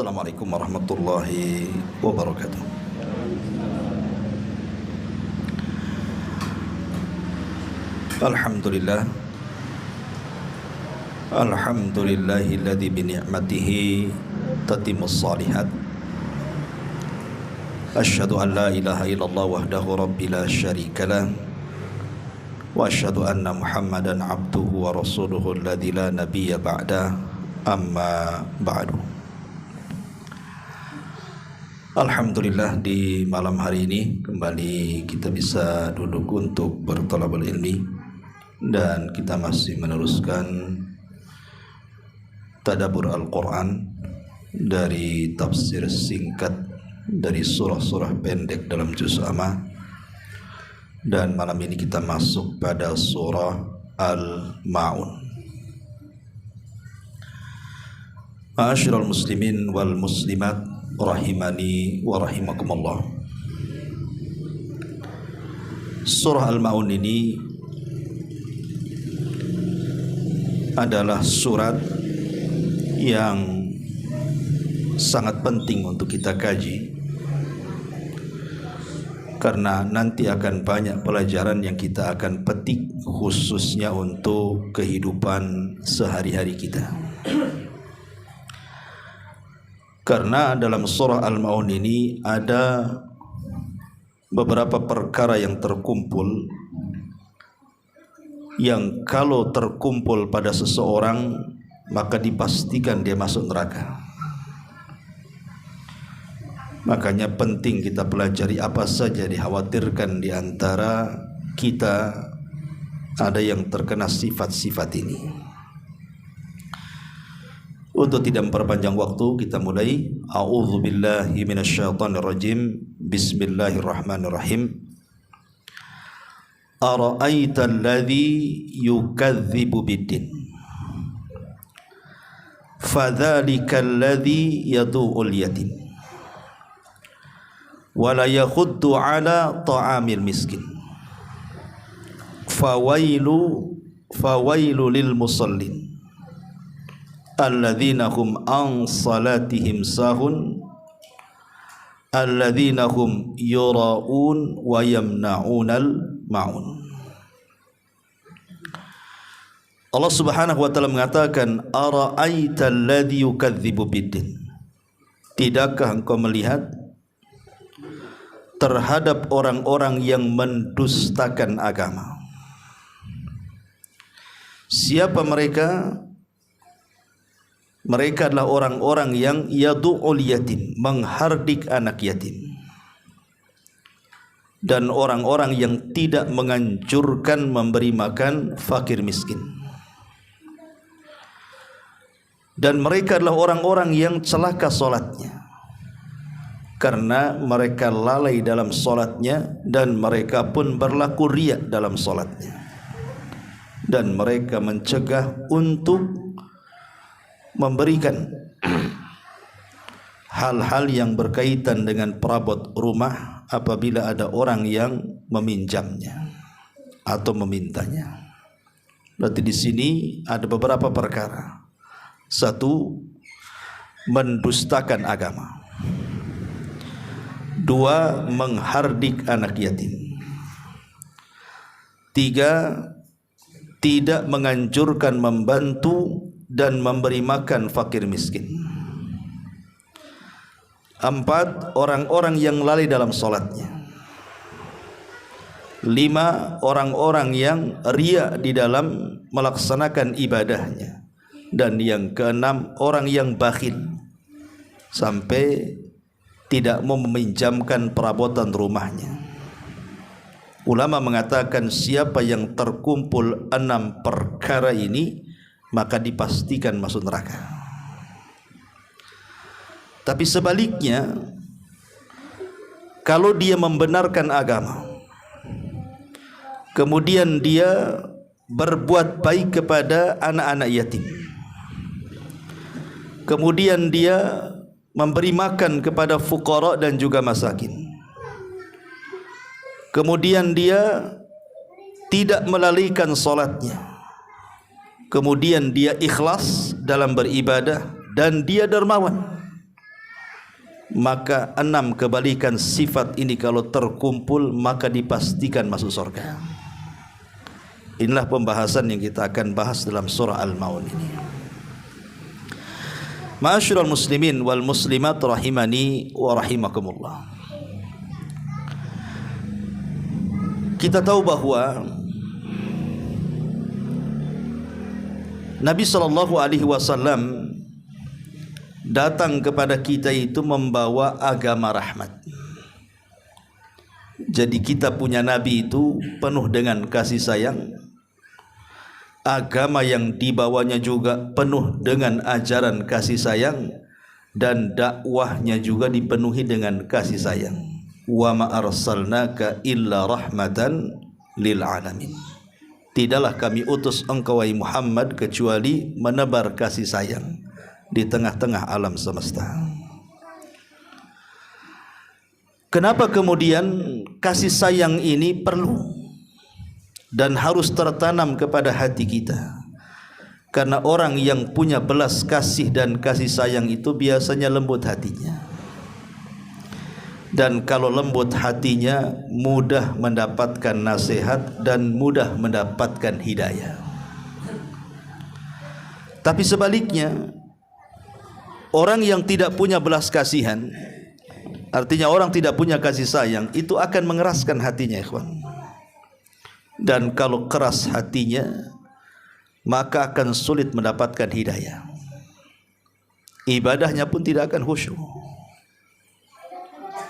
Assalamualaikum warahmatullahi wabarakatuh. Alhamdulillah. Alhamdulillahilladzi bi ni'matihi tatimmus shalihat. Asyhadu an la ilaha illallah wahdahu rabbil la syarikalah. Wa asyhadu anna Muhammadan abduhu wa rasuluhu alladzi la nabiyya ba'da. Amma ba'du. Alhamdulillah, di malam hari ini kembali kita bisa duduk untuk berthalabul ilmi, dan kita masih meneruskan tadabbur Al-Quran dari tafsir singkat dari surah-surah pendek dalam juz amma. Dan malam ini kita masuk pada surah Al-Ma'un. Ma'asyiral muslimin wal muslimat rahimani wa rahimakumullah. Surah Al-Ma'un ini adalah surat yang sangat penting untuk kita kaji, karena nanti akan banyak pelajaran yang kita akan petik khususnya untuk kehidupan sehari-hari kita. Karena dalam surah Al-Ma'un ini ada beberapa perkara yang terkumpul, yang kalau terkumpul pada seseorang maka dipastikan dia masuk neraka. Makanya penting kita pelajari apa saja dikhawatirkan di antara kita ada yang terkena sifat-sifat ini. Untuk tidak memperpanjang waktu, kita mulai. A'udzubillahi minasyaitonirrajim. Bismillahirrahmanirrahim. Ara'aita alladzi yukadzibu biddin, fadzalika alladzi yadu'ul yatim wa la yakhuddu ala ta'amil miskin, fawailu lil musallin alladzina hum an salatihim sahun alladzina hum yura'un wa yamna'unal ma'un. Allah Subhanahu wa taala mengatakan, ara'aita alladzi yukadzibu biddin, tidakkah engkau melihat terhadap orang-orang yang mendustakan agama? Siapa mereka? Mereka adalah orang-orang yang yadu'ul yatim, menghardik anak yatim, dan orang-orang yang tidak menganjurkan memberi makan fakir miskin. Dan mereka adalah orang-orang yang celaka solatnya, karena mereka lalai dalam solatnya, dan mereka pun berlaku riya dalam solatnya, dan mereka mencegah untuk memberikan hal-hal yang berkaitan dengan perabot rumah apabila ada orang yang meminjamnya atau memintanya. Berarti di sini ada beberapa perkara. Satu, mendustakan agama. Dua, menghardik anak yatim. Tiga, tidak menganjurkan membantu dan memberi makan fakir miskin. Empat, orang-orang yang lalai dalam solatnya. Lima, orang-orang yang riya di dalam melaksanakan ibadahnya. Dan yang keenam, orang yang bakhil sampai tidak mau meminjamkan perabotan rumahnya. Ulama mengatakan siapa yang terkumpul 6 perkara ini, maka dipastikan masuk neraka. Tapi sebaliknya, kalau dia membenarkan agama, kemudian dia berbuat baik kepada anak-anak yatim, kemudian dia memberi makan kepada fuqara dan juga masakin, kemudian dia tidak melalaikan solatnya, kemudian dia ikhlas dalam beribadah, dan dia dermawan, maka 6 kebalikan sifat ini kalau terkumpul maka dipastikan masuk surga. Inilah pembahasan yang kita akan bahas dalam surah Al-Maun ini. Ma'asyiral muslimin wal muslimat rahimani wa rahimakumullah. Kita tahu bahwa Nabi SAW datang kepada kita itu membawa agama rahmat. Jadi kita punya Nabi itu penuh dengan kasih sayang. Agama yang dibawanya juga penuh dengan ajaran kasih sayang, dan dakwahnya juga dipenuhi dengan kasih sayang. Wa ma arsalnaka illa rahmatan lil alamin. Tidaklah kami utus engkau wahai Muhammad kecuali menebar kasih sayang di tengah-tengah alam semesta. Kenapa kemudian kasih sayang ini perlu dan harus tertanam kepada hati kita? Karena orang yang punya belas kasih dan kasih sayang itu biasanya lembut hatinya. Dan kalau lembut hatinya mudah mendapatkan nasihat dan mudah mendapatkan hidayah. Tapi sebaliknya, orang yang tidak punya belas kasihan, artinya orang tidak punya kasih sayang, itu akan mengeraskan hatinya, ikhwan. Dan kalau keras hatinya, maka akan sulit mendapatkan hidayah. Ibadahnya pun tidak akan khusyuk.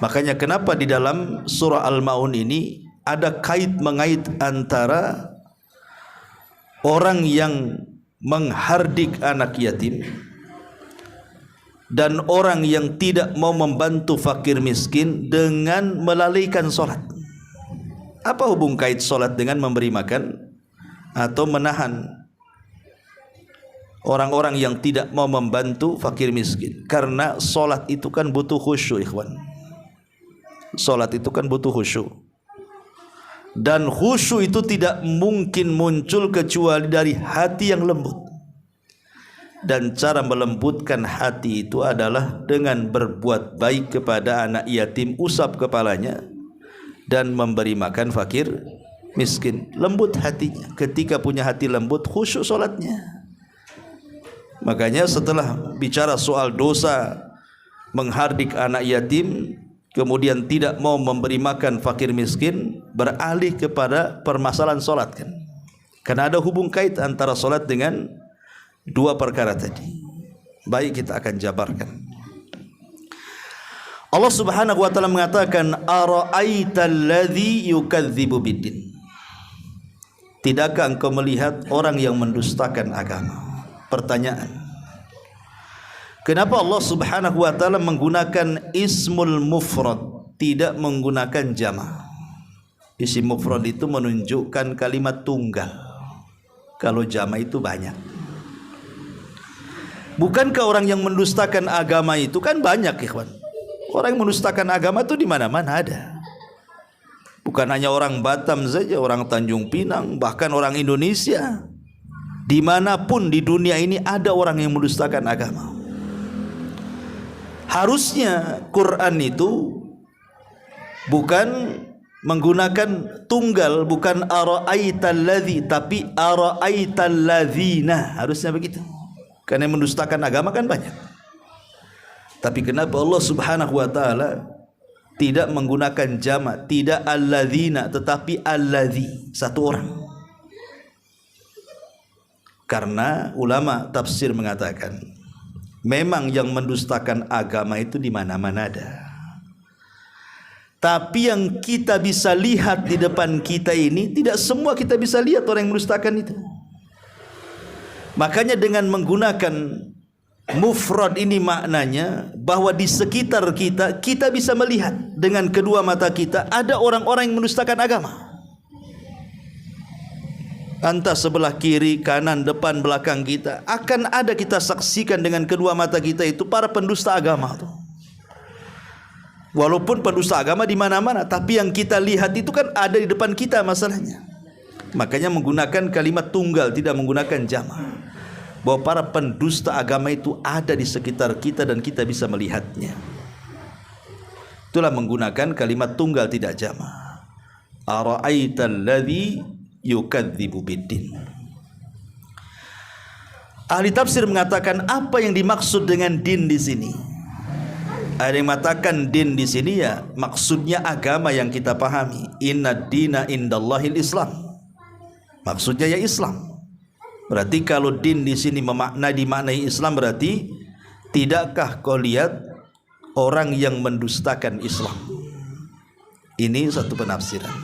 Makanya kenapa di dalam surah Al-Maun ini ada kait-mengait antara orang yang menghardik anak yatim dan orang yang tidak mau membantu fakir miskin dengan melalaikan solat. Apa hubung kait solat dengan memberi makan atau menahan orang-orang yang tidak mau membantu fakir miskin? Karena solat itu kan butuh khusyuk, ikhwan. Solat itu kan butuh khusyuk, dan khusyuk itu tidak mungkin muncul kecuali dari hati yang lembut. Dan cara melembutkan hati itu adalah dengan berbuat baik kepada anak yatim, usap kepalanya, dan memberi makan fakir miskin. Lembut hatinya. Ketika punya hati lembut, khusyuk solatnya. Makanya setelah bicara soal dosa menghardik anak yatim, kemudian tidak mau memberi makan fakir miskin, beralih kepada permasalahan solat kan. Karena ada hubung kait antara solat dengan dua perkara tadi. Baik, kita akan jabarkan. Allah Subhanahu wa taala mengatakan, ara'aital ladzi yukadzibu biddin. Tidakkah engkau melihat orang yang mendustakan agama? Pertanyaan. Kenapa Allah Subhanahu wa taala menggunakan ismul mufrad, tidak menggunakan jama'? Isim mufrad itu menunjukkan kalimat tunggal. Kalau jama' itu banyak. Bukankah orang yang mendustakan agama itu kan banyak, ikhwan? Orang yang mendustakan agama itu di mana-mana ada. Bukan hanya orang Batam saja, orang Tanjung Pinang, bahkan orang Indonesia. Dimanapun di dunia ini ada orang yang mendustakan agama. Harusnya Quran itu bukan menggunakan tunggal, bukan ara'aital ladzi, tapi ara'aital ladzina. Harusnya begitu. Karena yang mendustakan agama kan banyak. Tapi kenapa Allah Subhanahu wa taala tidak menggunakan jama', tidak alladzina tetapi alladzi, satu orang? Karena ulama tafsir mengatakan, memang yang mendustakan agama itu di mana-mana ada. Tapi yang kita bisa lihat di depan kita ini, tidak semua kita bisa lihat orang yang mendustakan itu. Makanya dengan menggunakan mufrad ini maknanya bahwa di sekitar kita, kita bisa melihat dengan kedua mata kita ada orang-orang yang mendustakan agama. Entah sebelah kiri, kanan, depan, belakang kita, akan ada kita saksikan dengan kedua mata kita itu para pendusta agama itu. Walaupun pendusta agama di mana-mana, tapi yang kita lihat itu kan ada di depan kita masalahnya. Makanya menggunakan kalimat tunggal, tidak menggunakan jama'. Bahwa para pendusta agama itu ada di sekitar kita dan kita bisa melihatnya. Itulah menggunakan kalimat tunggal tidak jamak. Ara'aital ladzi yukadzibu biddin. Ahli tafsir mengatakan apa yang dimaksud dengan din di sini? Ada yang mengatakan din di sini ya maksudnya agama yang kita pahami. Innad dina indallahil Islam. Maksudnya ya Islam. Berarti kalau din di sini dimaknai Islam, berarti tidakkah kau lihat orang yang mendustakan Islam? Ini satu penafsiran.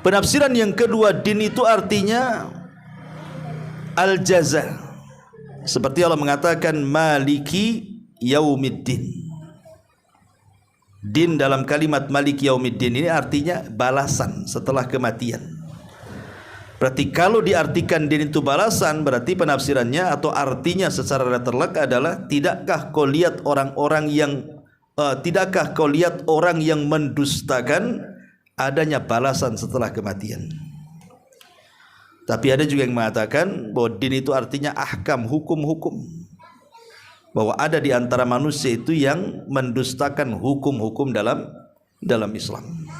Penafsiran yang kedua, din itu artinya al-jaza. Seperti Allah mengatakan maliki yaumiddin. Din dalam kalimat maliki yaumiddin ini artinya balasan setelah kematian. Berarti kalau diartikan din itu balasan, berarti penafsirannya atau artinya secara terlek adalah tidakkah kau lihat orang-orang yang mendustakan adanya balasan setelah kematian. Tapi ada juga yang mengatakan bahwa din itu artinya ahkam, hukum-hukum. Bahwa ada di antara manusia itu yang mendustakan hukum-hukum dalam Islam.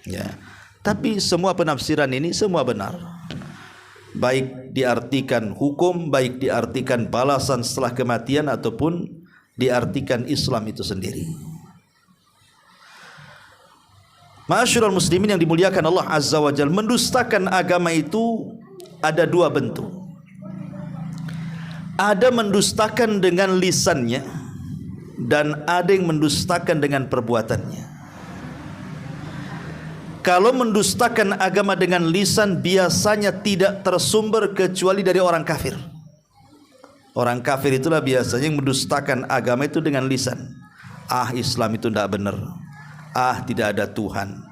Ya. Tapi semua penafsiran ini semua benar. Baik diartikan hukum, baik diartikan balasan setelah kematian, ataupun diartikan Islam itu sendiri. Ma'asyiral muslimin yang dimuliakan Allah Azza wa Jalla, mendustakan agama itu ada dua bentuk. Ada mendustakan dengan lisannya, dan ada yang mendustakan dengan perbuatannya. Kalau mendustakan agama dengan lisan biasanya tidak tersumber kecuali dari orang kafir. Orang kafir itulah biasanya yang mendustakan agama itu dengan lisan. Islam itu tidak benar. Tidak ada Tuhan.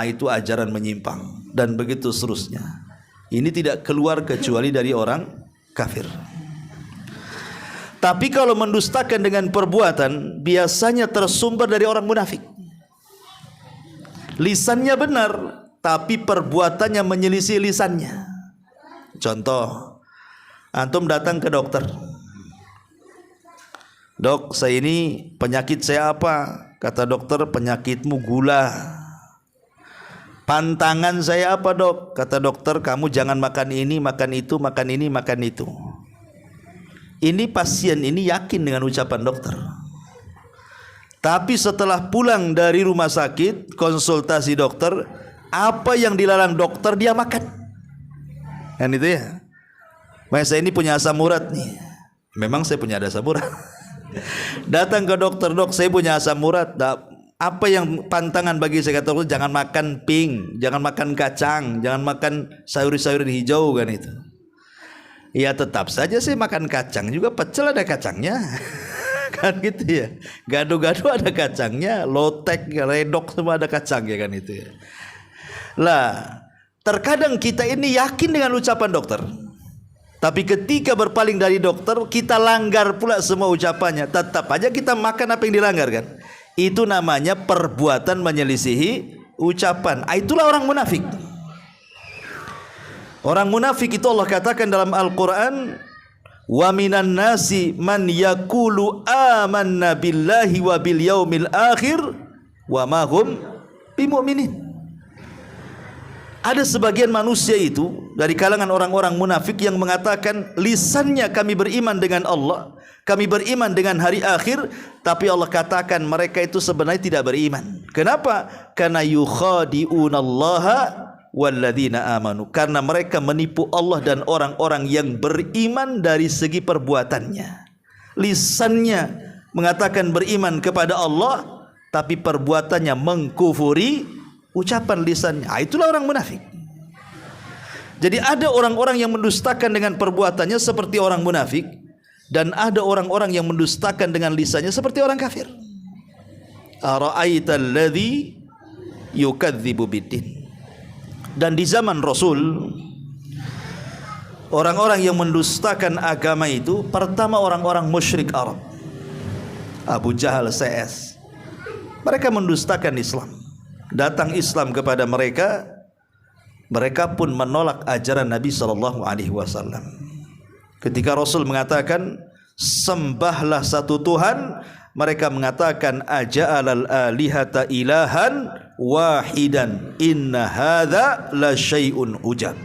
Itu ajaran menyimpang. Dan begitu seterusnya. Ini tidak keluar kecuali dari orang kafir. Tapi kalau mendustakan dengan perbuatan biasanya tersumber dari orang munafik. Lisannya benar, tapi perbuatannya menyelisih lisannya. Contoh, antum datang ke dokter. Dok, saya ini penyakit saya apa? Kata dokter, penyakitmu gula. Pantangan saya apa dok? Kata dokter, kamu jangan makan ini, makan itu, makan ini, makan itu. Ini pasien ini yakin dengan ucapan dokter. Tapi setelah pulang dari rumah sakit, konsultasi dokter, apa yang dilarang dokter dia makan. Kan itu ya. Mas saya ini punya asam urat nih. Memang saya punya asam urat. Datang ke dokter, dok saya punya asam urat. Apa yang pantangan bagi saya? Kata dokter, jangan makan pink, jangan makan kacang, jangan makan sayur-sayur hijau kan itu. Ya tetap saja saya makan kacang juga, pecel ada kacangnya. Kan gitu ya, gado-gado ada kacangnya, lotek, redok semua ada kacangnya kan itu ya. Lah, terkadang kita ini yakin dengan ucapan dokter, tapi ketika berpaling dari dokter kita langgar pula semua ucapannya. Tetap aja kita makan apa yang dilanggar kan. Itu namanya perbuatan menyelisihi ucapan. Itulah orang munafik. Orang munafik itu Allah katakan dalam Al-Quran, wa minan nasi man yaqulu amanna billahi wa bil yaumil akhir wa ma hum bimu'minin. Ada sebagian manusia itu dari kalangan orang-orang munafik yang mengatakan lisannya kami beriman dengan Allah, kami beriman dengan hari akhir, tapi Allah katakan mereka itu sebenarnya tidak beriman. Kenapa? Karena yukhadi'unallaha walladzina amanu, karena mereka menipu Allah dan orang-orang yang beriman dari segi perbuatannya. Lisannya mengatakan beriman kepada Allah, tapi perbuatannya mengkufuri ucapan lisannya. Itulah orang munafik. Jadi ada orang-orang yang mendustakan dengan perbuatannya seperti orang munafik, dan ada orang-orang yang mendustakan dengan lisannya seperti orang kafir. Ara'aital ladzi yukadzibu biddin. Dan di zaman Rasul, orang-orang yang mendustakan agama itu pertama orang-orang musyrik Arab. Abu Jahal CS. Mereka mendustakan Islam. Datang Islam kepada mereka, mereka pun menolak ajaran Nabi SAW. Ketika Rasul mengatakan sembahlah satu Tuhan, Mereka mengatakan aja'alal alihata ilahan wahidan inna hadza la syai'un ujab.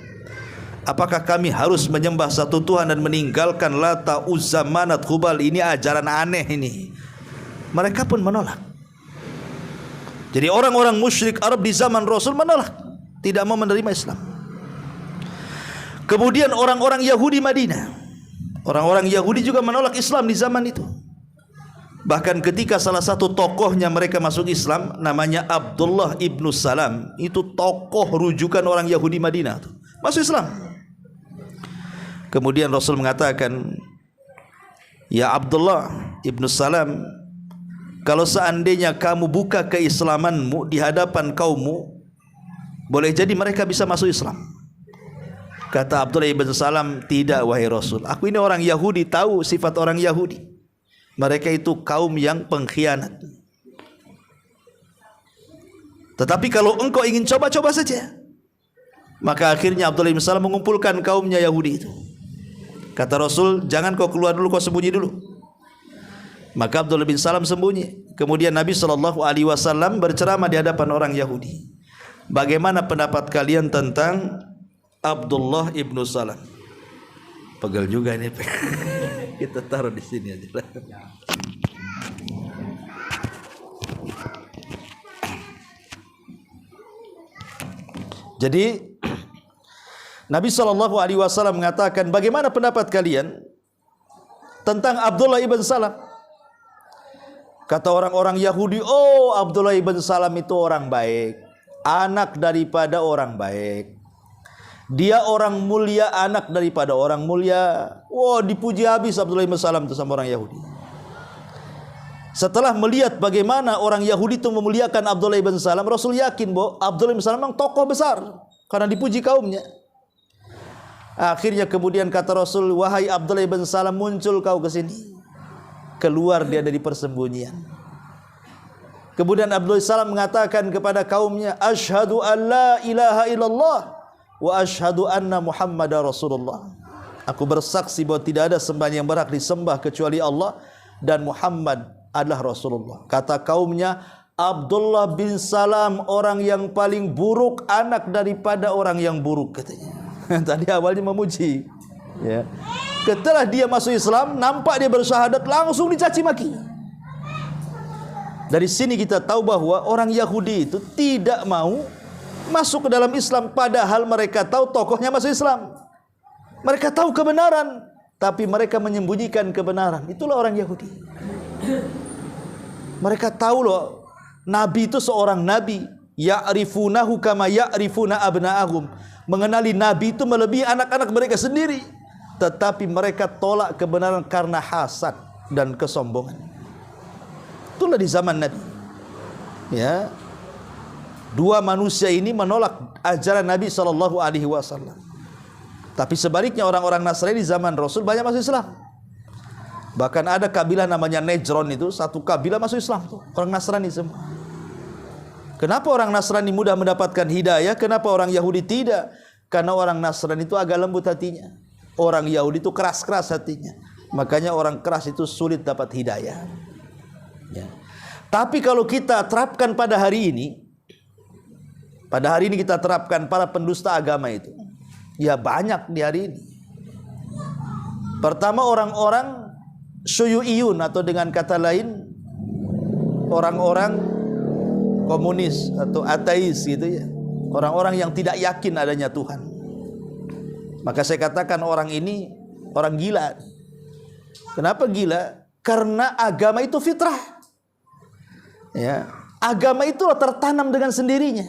Apakah kami harus menyembah satu Tuhan dan meninggalkan Lata, Uzza, Manat, Hubal? Ini ajaran aneh ini. Mereka pun menolak. Jadi orang-orang musyrik Arab di zaman Rasul menolak, tidak mau menerima Islam. Kemudian orang-orang Yahudi Madinah, orang-orang Yahudi juga menolak Islam di zaman itu. Bahkan ketika salah satu tokohnya mereka masuk Islam, namanya Abdullah ibnu Salam, itu tokoh rujukan orang Yahudi Madinah, masuk Islam. Kemudian Rasul mengatakan, ya Abdullah ibnu Salam, kalau seandainya kamu buka keislamanmu di hadapan kaummu, boleh jadi mereka bisa masuk Islam. Kata Abdullah ibn Salam, tidak wahai Rasul, aku ini orang Yahudi, tahu sifat orang Yahudi. Mereka itu kaum yang pengkhianat. Tetapi kalau engkau ingin coba-coba saja. Maka akhirnya Abdullah ibn Salam mengumpulkan kaumnya Yahudi itu. Kata Rasul, jangan kau keluar dulu, kau sembunyi dulu. Maka Abdullah bin Salam sembunyi. Kemudian Nabi SAW berceramah di hadapan orang Yahudi. Bagaimana pendapat kalian tentang Abdullah ibnu Salam? Pegel juga ini. Kita taruh di sini aja. Jadi Nabi SAW mengatakan, bagaimana pendapat kalian tentang Abdullah ibn Salam? Kata orang-orang Yahudi, oh Abdullah ibn Salam itu orang baik, anak daripada orang baik. Dia orang mulia, anak daripada orang mulia. Wow, dipuji habis Abdullah ibn Salam itu sama orang Yahudi. Setelah melihat bagaimana orang Yahudi itu memuliakan Abdullah ibn Salam, Rasul yakin bahwa Abdullah ibn Salam memang tokoh besar karena dipuji kaumnya. Akhirnya kemudian kata Rasul, wahai Abdullah ibn Salam, muncul kau ke sini. Keluar dia dari persembunyian. Kemudian Abdullah ibn Salam mengatakan kepada kaumnya, asyhadu an la ilaha illallah wa asyhadu anna Muhammadar Rasulullah. Aku bersaksi bahwa tidak ada sembahan yang berhak disembah kecuali Allah dan Muhammad adalah Rasulullah. Kata kaumnya, Abdullah bin Salam orang yang paling buruk, anak daripada orang yang buruk, katanya. Tadi awalnya memuji, ya. Setelah dia masuk Islam, nampak dia bersyahadat, langsung dicaci maki. Dari sini kita tahu bahwa orang Yahudi itu tidak mau masuk ke dalam Islam, padahal mereka tahu tokohnya masuk Islam. Mereka tahu kebenaran, tapi mereka menyembunyikan kebenaran. Itulah orang Yahudi. Mereka tahu loh, Nabi itu seorang Nabi. Ya'rifunahu kama ya'rifuna abna'ahum. Mengenali Nabi itu melebihi anak-anak mereka sendiri. Tetapi mereka tolak kebenaran karena hasad dan kesombongan. Itulah di zaman Nabi. Ya. Dua manusia ini menolak ajaran Nabi SAW. Tapi sebaliknya orang-orang Nasrani di zaman Rasul banyak masuk Islam. Bahkan ada kabilah namanya Najron, itu satu kabilah masuk Islam tuh, orang Nasrani semua. Kenapa orang Nasrani mudah mendapatkan hidayah? Kenapa orang Yahudi tidak? Karena orang Nasrani itu agak lembut hatinya. Orang Yahudi itu keras-keras hatinya. Makanya orang keras itu sulit dapat hidayah. Ya. Tapi kalau kita terapkan pada hari ini, kita terapkan para pendusta agama itu, ya banyak di hari ini. Pertama, orang-orang syuyu'iyun, atau dengan kata lain orang-orang komunis atau ateis gitu ya. Orang-orang yang tidak yakin adanya Tuhan. Maka saya katakan orang ini orang gila. Kenapa gila? Karena agama itu fitrah. Ya, agama itu tertanam dengan sendirinya.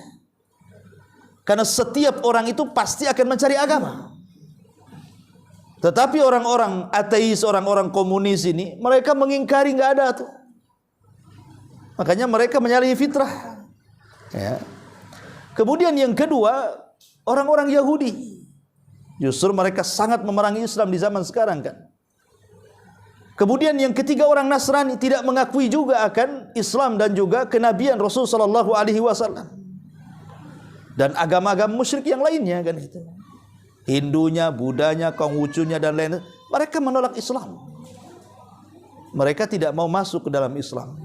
Karena setiap orang itu pasti akan mencari agama. Tetapi orang-orang ateis, orang-orang komunis ini, mereka mengingkari nggak ada tuh. Makanya mereka menyalahi fitrah. Ya. Kemudian yang kedua, orang-orang Yahudi. Justru mereka sangat memerangi Islam di zaman sekarang kan. Kemudian yang ketiga, orang Nasrani tidak mengakui juga akan Islam dan juga kenabian Rasul sallallahu alaihi wasallam. Dan agama-agama musyrik yang lainnya kan itu. Hindunya, Budanya, Konghucunya dan lain-lain, mereka menolak Islam. Mereka tidak mau masuk ke dalam Islam.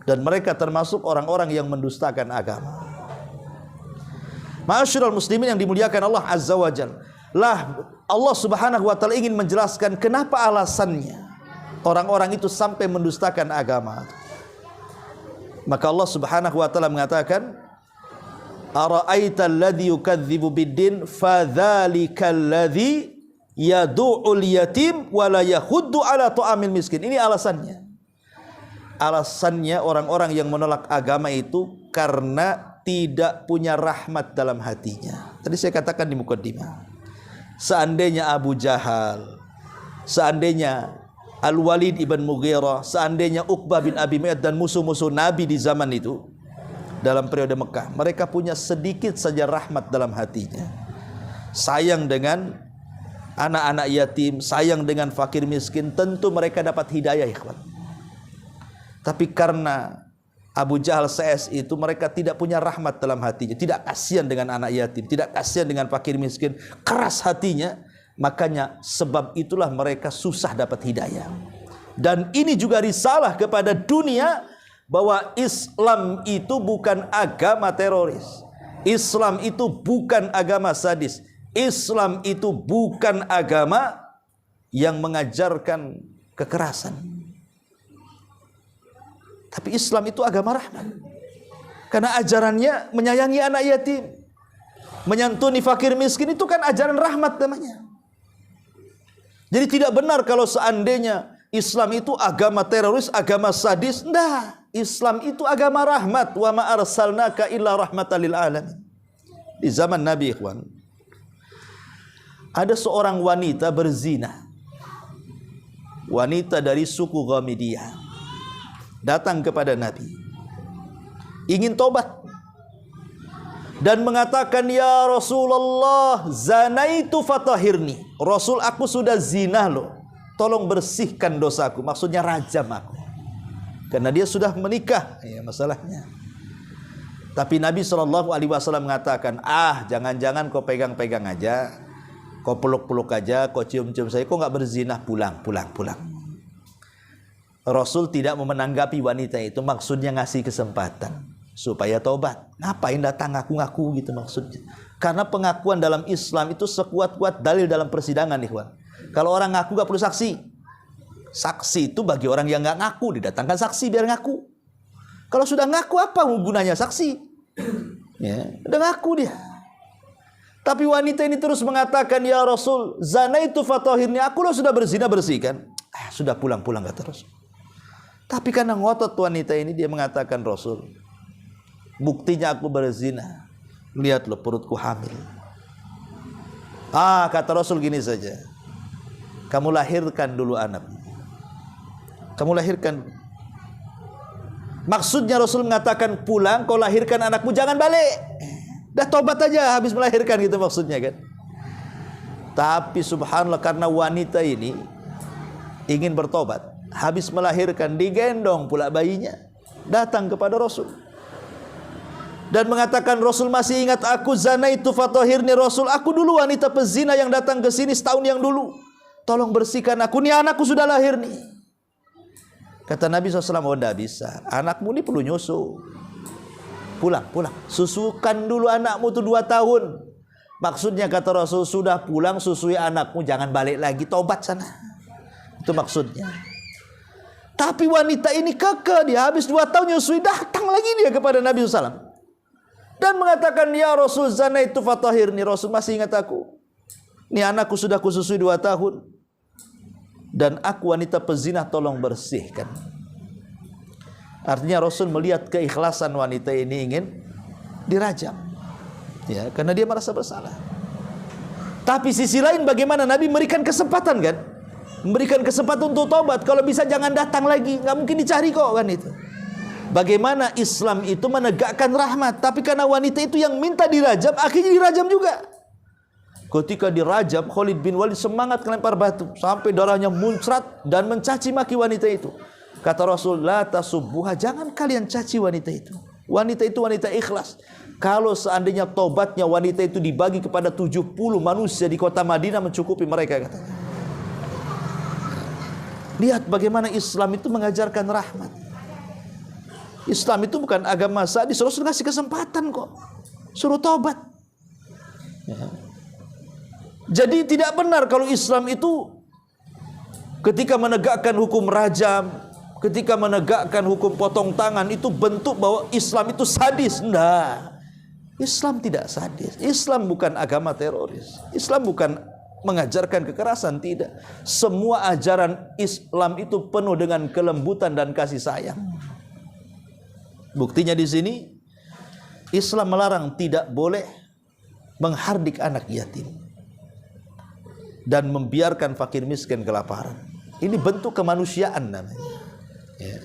Dan mereka termasuk orang-orang yang mendustakan agama. Ma'asyiral muslimin yang dimuliakan Allah Azza wa Jalla. Allah Subhanahu wa taala ingin menjelaskan kenapa alasannya orang-orang itu sampai mendustakan agama. Maka Allah Subhanahu wa taala mengatakan, "Ara'aital ladzi yukadzibu bid-din fadzalikal ladzi yad'ul yatim wa la yahuddu 'ala ta'amil miskin." Ini alasannya. Alasannya orang-orang yang menolak agama itu karena tidak punya rahmat dalam hatinya. Tadi saya katakan di mukaddimah. Seandainya Abu Jahal, seandainya Al-Walid ibn Mughirah, seandainya Uqbah bin Abi Mu'ayth dan musuh-musuh Nabi di zaman itu dalam periode Mekah, mereka punya sedikit saja rahmat dalam hatinya. Sayang dengan anak-anak yatim, sayang dengan fakir miskin, tentu mereka dapat hidayah, ikhwan. Tapi karena Abu Jahal CS itu, mereka tidak punya rahmat dalam hatinya, tidak kasihan dengan anak yatim, tidak kasihan dengan fakir miskin, keras hatinya. Makanya sebab itulah mereka susah dapat hidayah. Dan ini juga risalah kepada dunia bahwa Islam itu bukan agama teroris. Islam itu bukan agama sadis. Islam itu bukan agama yang mengajarkan kekerasan. Tapi Islam itu agama rahmat. Karena ajarannya menyayangi anak yatim, menyantuni fakir miskin, itu kan ajaran rahmat namanya. Jadi tidak benar kalau seandainya Islam itu agama teroris, agama sadis. Nah, Islam itu agama rahmat. Wa ma arsalnaka illa rahmatan lil alamin. Di zaman Nabi, ikhwan, ada seorang wanita berzina. Wanita dari suku Ghamidiyah datang kepada Nabi, ingin tobat dan mengatakan, "Ya Rasulullah, zanaitu fatahirni." Rasul, aku sudah zina loh, tolong bersihkan dosaku. Maksudnya rajam aku, karena dia sudah menikah, ya masalahnya. Tapi Nabi SAW mengatakan, jangan-jangan kau pegang-pegang aja, kau peluk-peluk aja, kau cium-cium saya, kau nggak berzina, pulang. Rasul tidak menanggapi wanita itu, maksudnya ngasih kesempatan supaya tobat. Ngapain datang ngaku-ngaku gitu maksudnya. Karena pengakuan dalam Islam itu sekuat-kuat dalil dalam persidangan, ikhwan. Kalau orang ngaku gak perlu saksi. Saksi itu bagi orang yang gak ngaku, didatangkan saksi biar ngaku. Kalau sudah ngaku, apa gunanya saksi? Ya, udah ngaku dia. Tapi wanita ini terus mengatakan, "Ya Rasul, zanaitu fatahirni." Aku loh sudah berzina, bersihkan. Sudah pulang kata Rasul. Tapi karena ngotot wanita ini, dia mengatakan, "Rasul, buktinya aku berzina. Lihat loh, perutku hamil." Kata Rasul gini saja, "Kamu lahirkan dulu anakmu. Kamu lahirkan." Maksudnya Rasul mengatakan, pulang, kau lahirkan anakmu, jangan balik. Dah tobat aja habis melahirkan gitu maksudnya kan. Tapi subhanallah, karena wanita ini ingin bertobat, habis melahirkan digendong pula bayinya, datang kepada Rasul dan mengatakan, "Rasul masih ingat aku, zanaitu fatahirni." Rasul, aku dulu wanita pezina yang datang ke sini setahun yang dulu, tolong bersihkan aku, nih anakku sudah lahir nih. Kata Nabi SAW, "Oh, tidak bisa, anakmu ini perlu nyusu. Pulang, susukan dulu anakmu tuh 2 tahun." Maksudnya kata Rasul, sudah pulang susui anakmu, jangan balik lagi, tobat sana. Itu maksudnya. Tapi wanita ini kekeh, dia habis 2 tahun nyusui, datang lagi dia kepada Nabi SAW dan mengatakan, "Ya Rasul, zanaitu fatahirni." Rasul, masih ingat aku? Ini anakku sudah kususui 2 tahun dan aku wanita pezina, tolong bersihkan. Artinya Rasul melihat keikhlasan wanita ini ingin dirajam, ya, karena dia merasa bersalah. Tapi sisi lain bagaimana Nabi memberikan kesempatan kan? Memberikan kesempatan untuk tobat. Kalau bisa jangan datang lagi, nggak mungkin dicari kok kan itu. Bagaimana Islam itu menegakkan rahmat, tapi karena wanita itu yang minta dirajam, akhirnya dirajam juga. Ketika dirajam, Khalid bin Walid semangat melempar batu sampai darahnya muncrat dan mencaci maki wanita itu. Kata Rasul, "La tasubbuha," jangan kalian caci wanita itu. Wanita itu wanita ikhlas. Kalau seandainya tobatnya wanita itu dibagi kepada 70 manusia di kota Madinah, mencukupi mereka, katanya. Lihat bagaimana Islam itu mengajarkan rahmat. Islam itu bukan agama sadis. Rasul kasih kesempatan kok, suruh tobat. Ya. Jadi tidak benar kalau Islam itu ketika menegakkan hukum rajam, ketika menegakkan hukum potong tangan itu bentuk bahwa Islam itu sadis. Enggak. Islam tidak sadis. Islam bukan agama teroris. Islam bukan mengajarkan kekerasan, tidak. Semua ajaran Islam itu penuh dengan kelembutan dan kasih sayang. Buktinya di sini Islam melarang tidak boleh menghardik anak yatim dan membiarkan fakir miskin kelaparan. Ini bentuk kemanusiaan namanya. Ya.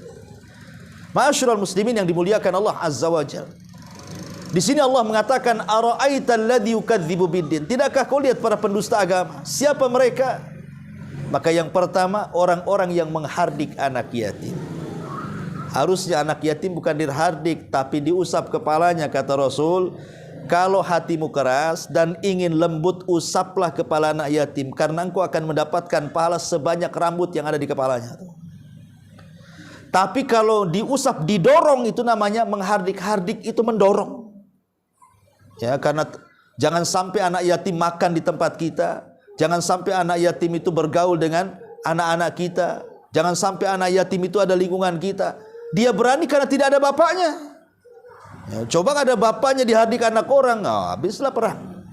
Ma'asyiral muslimin yang dimuliakan Allah Azza wa Jalla. Di sini Allah mengatakan ara'aital ladzi yukadzibu biddin. Tidakkah kau lihat para pendusta agama? Siapa mereka? Maka yang pertama orang-orang yang menghardik anak yatim. Harusnya anak yatim bukan dihardik tapi diusap kepalanya, kata Rasul. Kalau hatimu keras dan ingin lembut, usaplah kepala anak yatim, karena engkau akan mendapatkan pahala sebanyak rambut yang ada di kepalanya. Tapi kalau diusap, didorong, itu namanya menghardik-hardik, itu mendorong. Ya, karena jangan sampai anak yatim makan di tempat kita, jangan sampai anak yatim itu bergaul dengan anak-anak kita, jangan sampai anak yatim itu ada lingkungan kita. Dia berani karena tidak ada bapaknya. Ya, coba ada bapaknya dihardik anak orang, habislah perang.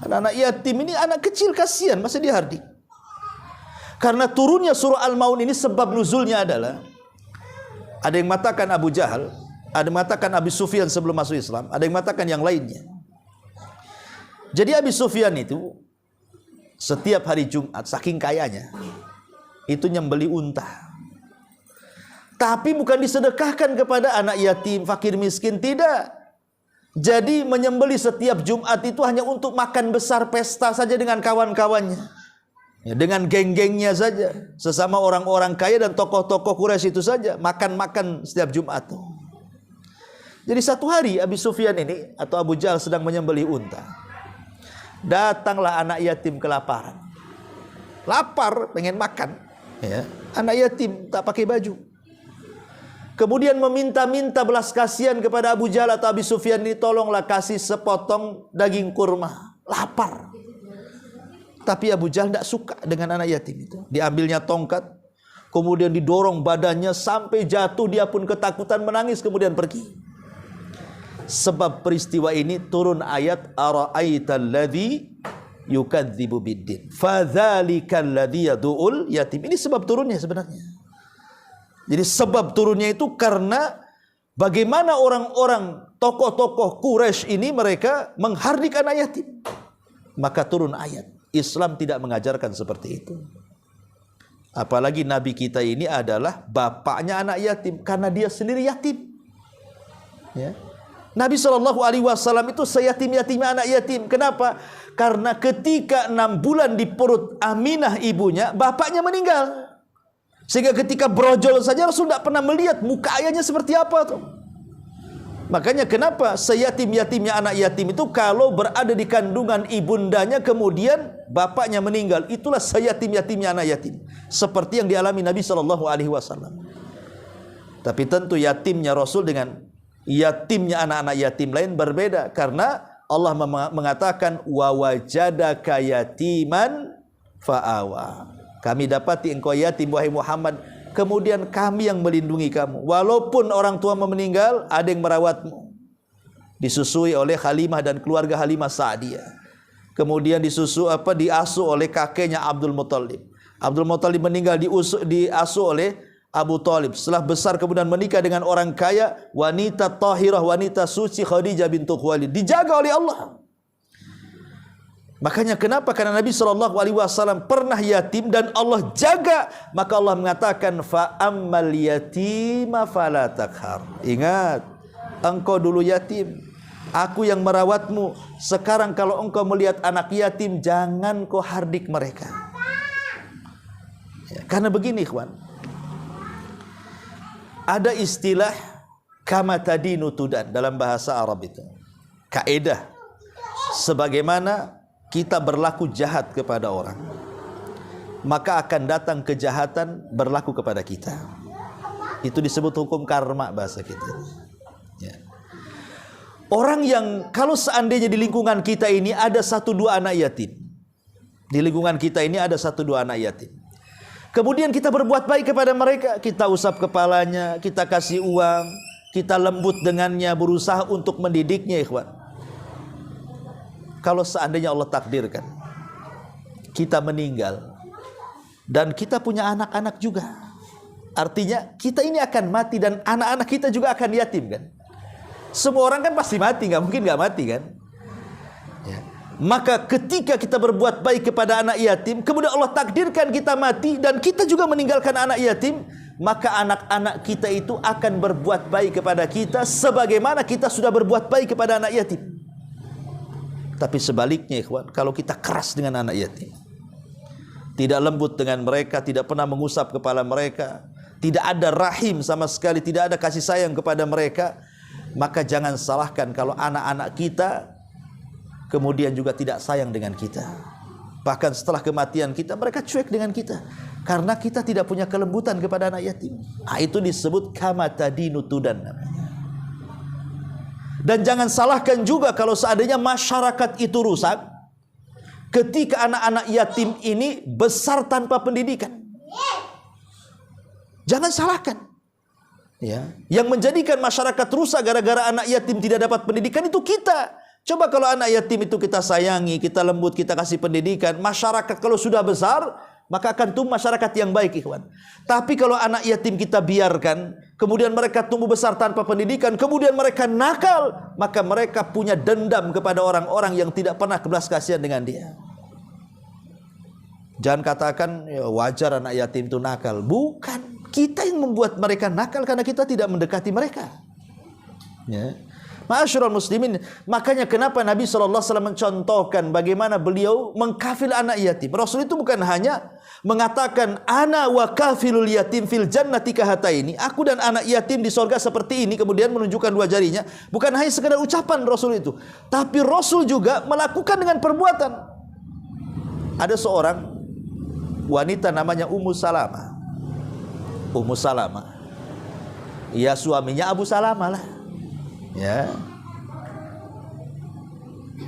Karena anak yatim ini anak kecil, kasihan, masa dihardik. Karena turunnya surah Al-Maun ini sebab nuzulnya adalah ada yang mengatakan Abu Jahal, ada yang mengatakan Abi Sufyan sebelum masuk Islam, ada yang mengatakan yang lainnya. Jadi Abi Sufyan itu setiap hari Jumat saking kayanya itu nyembeli unta. Tapi bukan disedekahkan kepada anak yatim, fakir miskin, tidak. Jadi menyembeli setiap Jumat itu hanya untuk makan besar pesta saja dengan kawan-kawannya. Ya, dengan geng-gengnya saja. Sesama orang-orang kaya dan tokoh-tokoh Quraisy itu saja. Makan-makan setiap Jumat. Jadi satu hari Abi Sufyan ini atau Abu Jahal sedang menyembeli unta. Datanglah anak yatim kelaparan. Lapar, pengen makan. Ya. Anak yatim tak pakai baju. Kemudian meminta-minta belas kasihan kepada Abu Jahal atau Abi Sufyan ini, tolonglah kasih sepotong daging kurma. Lapar. Tapi Abu Jahal tidak suka dengan anak yatim itu. Diambilnya tongkat, kemudian didorong badannya sampai jatuh, dia pun ketakutan menangis kemudian pergi. Sebab peristiwa ini turun ayat ara'aital ladzi yukadzibu biddin fadzalikal ladzi yad'ul yatim. Ini sebab turunnya sebenarnya. Jadi sebab turunnya itu karena bagaimana orang-orang tokoh-tokoh Quraisy ini mereka menghardik anak yatim. Maka turun ayat. Islam tidak mengajarkan seperti itu. Apalagi Nabi kita ini adalah bapaknya anak yatim karena dia sendiri yatim. Ya. Nabi SAW itu seyatim-yatimnya anak yatim. Kenapa? Karena ketika 6 bulan di perut Aminah ibunya, bapaknya meninggal. Sehingga ketika brojol saja Rasul tidak pernah melihat muka ayahnya seperti apa tuh. Makanya kenapa seyatim-yatimnya anak yatim itu kalau berada di kandungan ibundanya kemudian bapaknya meninggal, itulah seyatim-yatimnya anak yatim. Seperti yang dialami Nabi SAW. Tapi tentu yatimnya Rasul dengan yatimnya anak-anak yatim lain berbeda. Karena Allah mengatakan wa wajadaka yatiman fa'awa. Kami dapati engkau yatim wahai Muhammad, kemudian kami yang melindungi kamu. Walaupun orang tua meninggal, ada yang merawatmu. Disusui oleh Halimah dan keluarga Halimah Sa'diyah. Kemudian diasuh oleh kakeknya Abdul Muttalib. Abdul Muttalib meninggal, diasuh oleh Abu Thalib. Setelah besar kemudian menikah dengan orang kaya, wanita tahirah, wanita suci Khadijah bintu Khuwailid. Dijaga oleh Allah. Makanya kenapa? Karena Nabi SAW pernah yatim dan Allah jaga. Maka Allah mengatakan fa'ammal yatima fala takhar. Ingat, engkau dulu yatim, aku yang merawatmu. Sekarang kalau engkau melihat anak yatim, jangan kau hardik mereka. Ya, karena begini ikhwan, ada istilah kama tadinu tudan dalam bahasa Arab itu. Kaidah sebagaimana kita berlaku jahat kepada orang, maka akan datang kejahatan berlaku kepada kita. Itu disebut hukum karma bahasa kita. Ya. Orang yang kalau seandainya di lingkungan kita ini ada 1-2 anak yatim, di lingkungan kita ini ada 1-2 anak yatim, kemudian kita berbuat baik kepada mereka, kita usap kepalanya, kita kasih uang, kita lembut dengannya, berusaha untuk mendidiknya, ikhwan. Kalau seandainya Allah takdirkan kita meninggal dan kita punya anak-anak juga, artinya kita ini akan mati dan anak-anak kita juga akan yatim kan. Semua orang kan pasti mati, nggak mungkin nggak mati kan. Ya. Maka ketika kita berbuat baik kepada anak yatim, kemudian Allah takdirkan kita mati dan kita juga meninggalkan anak yatim, maka anak-anak kita itu akan berbuat baik kepada kita sebagaimana kita sudah berbuat baik kepada anak yatim. Tapi sebaliknya, ikhwan, kalau kita keras dengan anak yatim, tidak lembut dengan mereka, tidak pernah mengusap kepala mereka, tidak ada rahim sama sekali, tidak ada kasih sayang kepada mereka, maka jangan salahkan kalau anak-anak kita kemudian juga tidak sayang dengan kita. Bahkan setelah kematian kita, mereka cuek dengan kita karena kita tidak punya kelembutan kepada anak yatim. Itu disebut kama tadinu tudan namanya. Dan jangan salahkan juga kalau seandainya masyarakat itu rusak ketika anak-anak yatim ini besar tanpa pendidikan. Jangan salahkan. Ya, yang menjadikan masyarakat rusak gara-gara anak yatim tidak dapat pendidikan itu kita. Coba kalau anak yatim itu kita sayangi, kita lembut, kita kasih pendidikan, masyarakat kalau sudah besar, maka akan tumbuh masyarakat yang baik, ikhwan. Tapi kalau anak yatim kita biarkan, kemudian mereka tumbuh besar tanpa pendidikan, kemudian mereka nakal, maka mereka punya dendam kepada orang-orang yang tidak pernah belas kasihan dengan dia. Jangan katakan ya, wajar anak yatim itu nakal. Bukan. Kita yang membuat mereka nakal karena kita tidak mendekati mereka. Ya. Ma'asyiral muslimin, makanya kenapa Nabi SAW mencontohkan bagaimana beliau mengkafil anak yatim. Rasul itu bukan hanya mengatakan ana wa kafilul yatim fil jannati kahataini, aku dan anak yatim di surga seperti ini, kemudian menunjukkan 2 jarinya. Bukan hanya sekedar ucapan Rasul itu, tapi Rasul juga melakukan dengan perbuatan. Ada seorang wanita namanya Ummu Salamah. Ummu Salamah, ya suaminya Abu Salamah lah. Ya,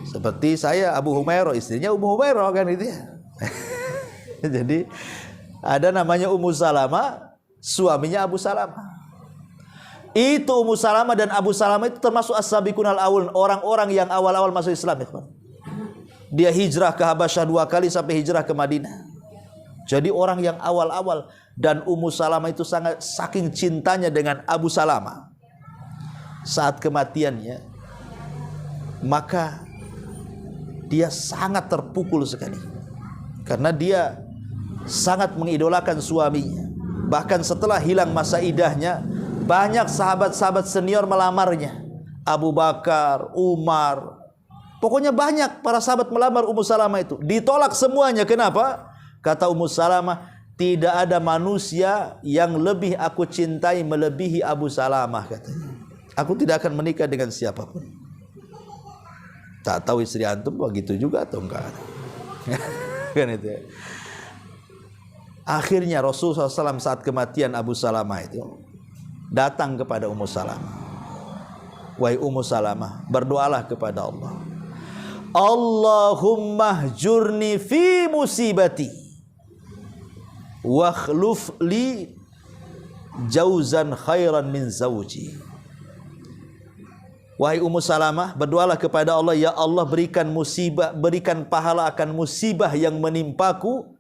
seperti saya Abu Humairah, istrinya Ummu Humairah kan itu ya. Jadi ada namanya Ummu Salamah, suaminya Abu Salamah. Itu Ummu Salamah dan Abu Salamah itu termasuk as-sabiqunal awwalun, orang-orang yang awal-awal masuk Islam, ikhwan. Dia hijrah ke Habasyah 2 kali sampai hijrah ke Madinah. Jadi orang yang awal-awal, dan Ummu Salamah itu sangat saking cintanya dengan Abu Salamah. Saat kematiannya, maka dia sangat terpukul sekali karena dia sangat mengidolakan suaminya. Bahkan setelah hilang masa idahnya, banyak sahabat-sahabat senior melamarnya. Abu Bakar, Umar, pokoknya banyak para sahabat melamar Ummu Salamah itu. Ditolak semuanya. Kenapa? Kata Ummu Salamah, tidak ada manusia yang lebih aku cintai melebihi Abu Salamah, katanya. Aku tidak akan menikah dengan siapapun. Tak tahu istri antum begitu juga atau enggak? Kan itu ya. Akhirnya Rasulullah SAW saat kematian Abu Salamah itu datang kepada Ummu Salamah. Wahai Ummu Salamah, berdoalah kepada Allah. Allahumma hjurni fi musibati wakhluf li jauzan khairan min zawji. Wahai Ummu Salamah, berdoalah kepada Allah, ya Allah berikan musibah, berikan pahala akan musibah yang menimpaku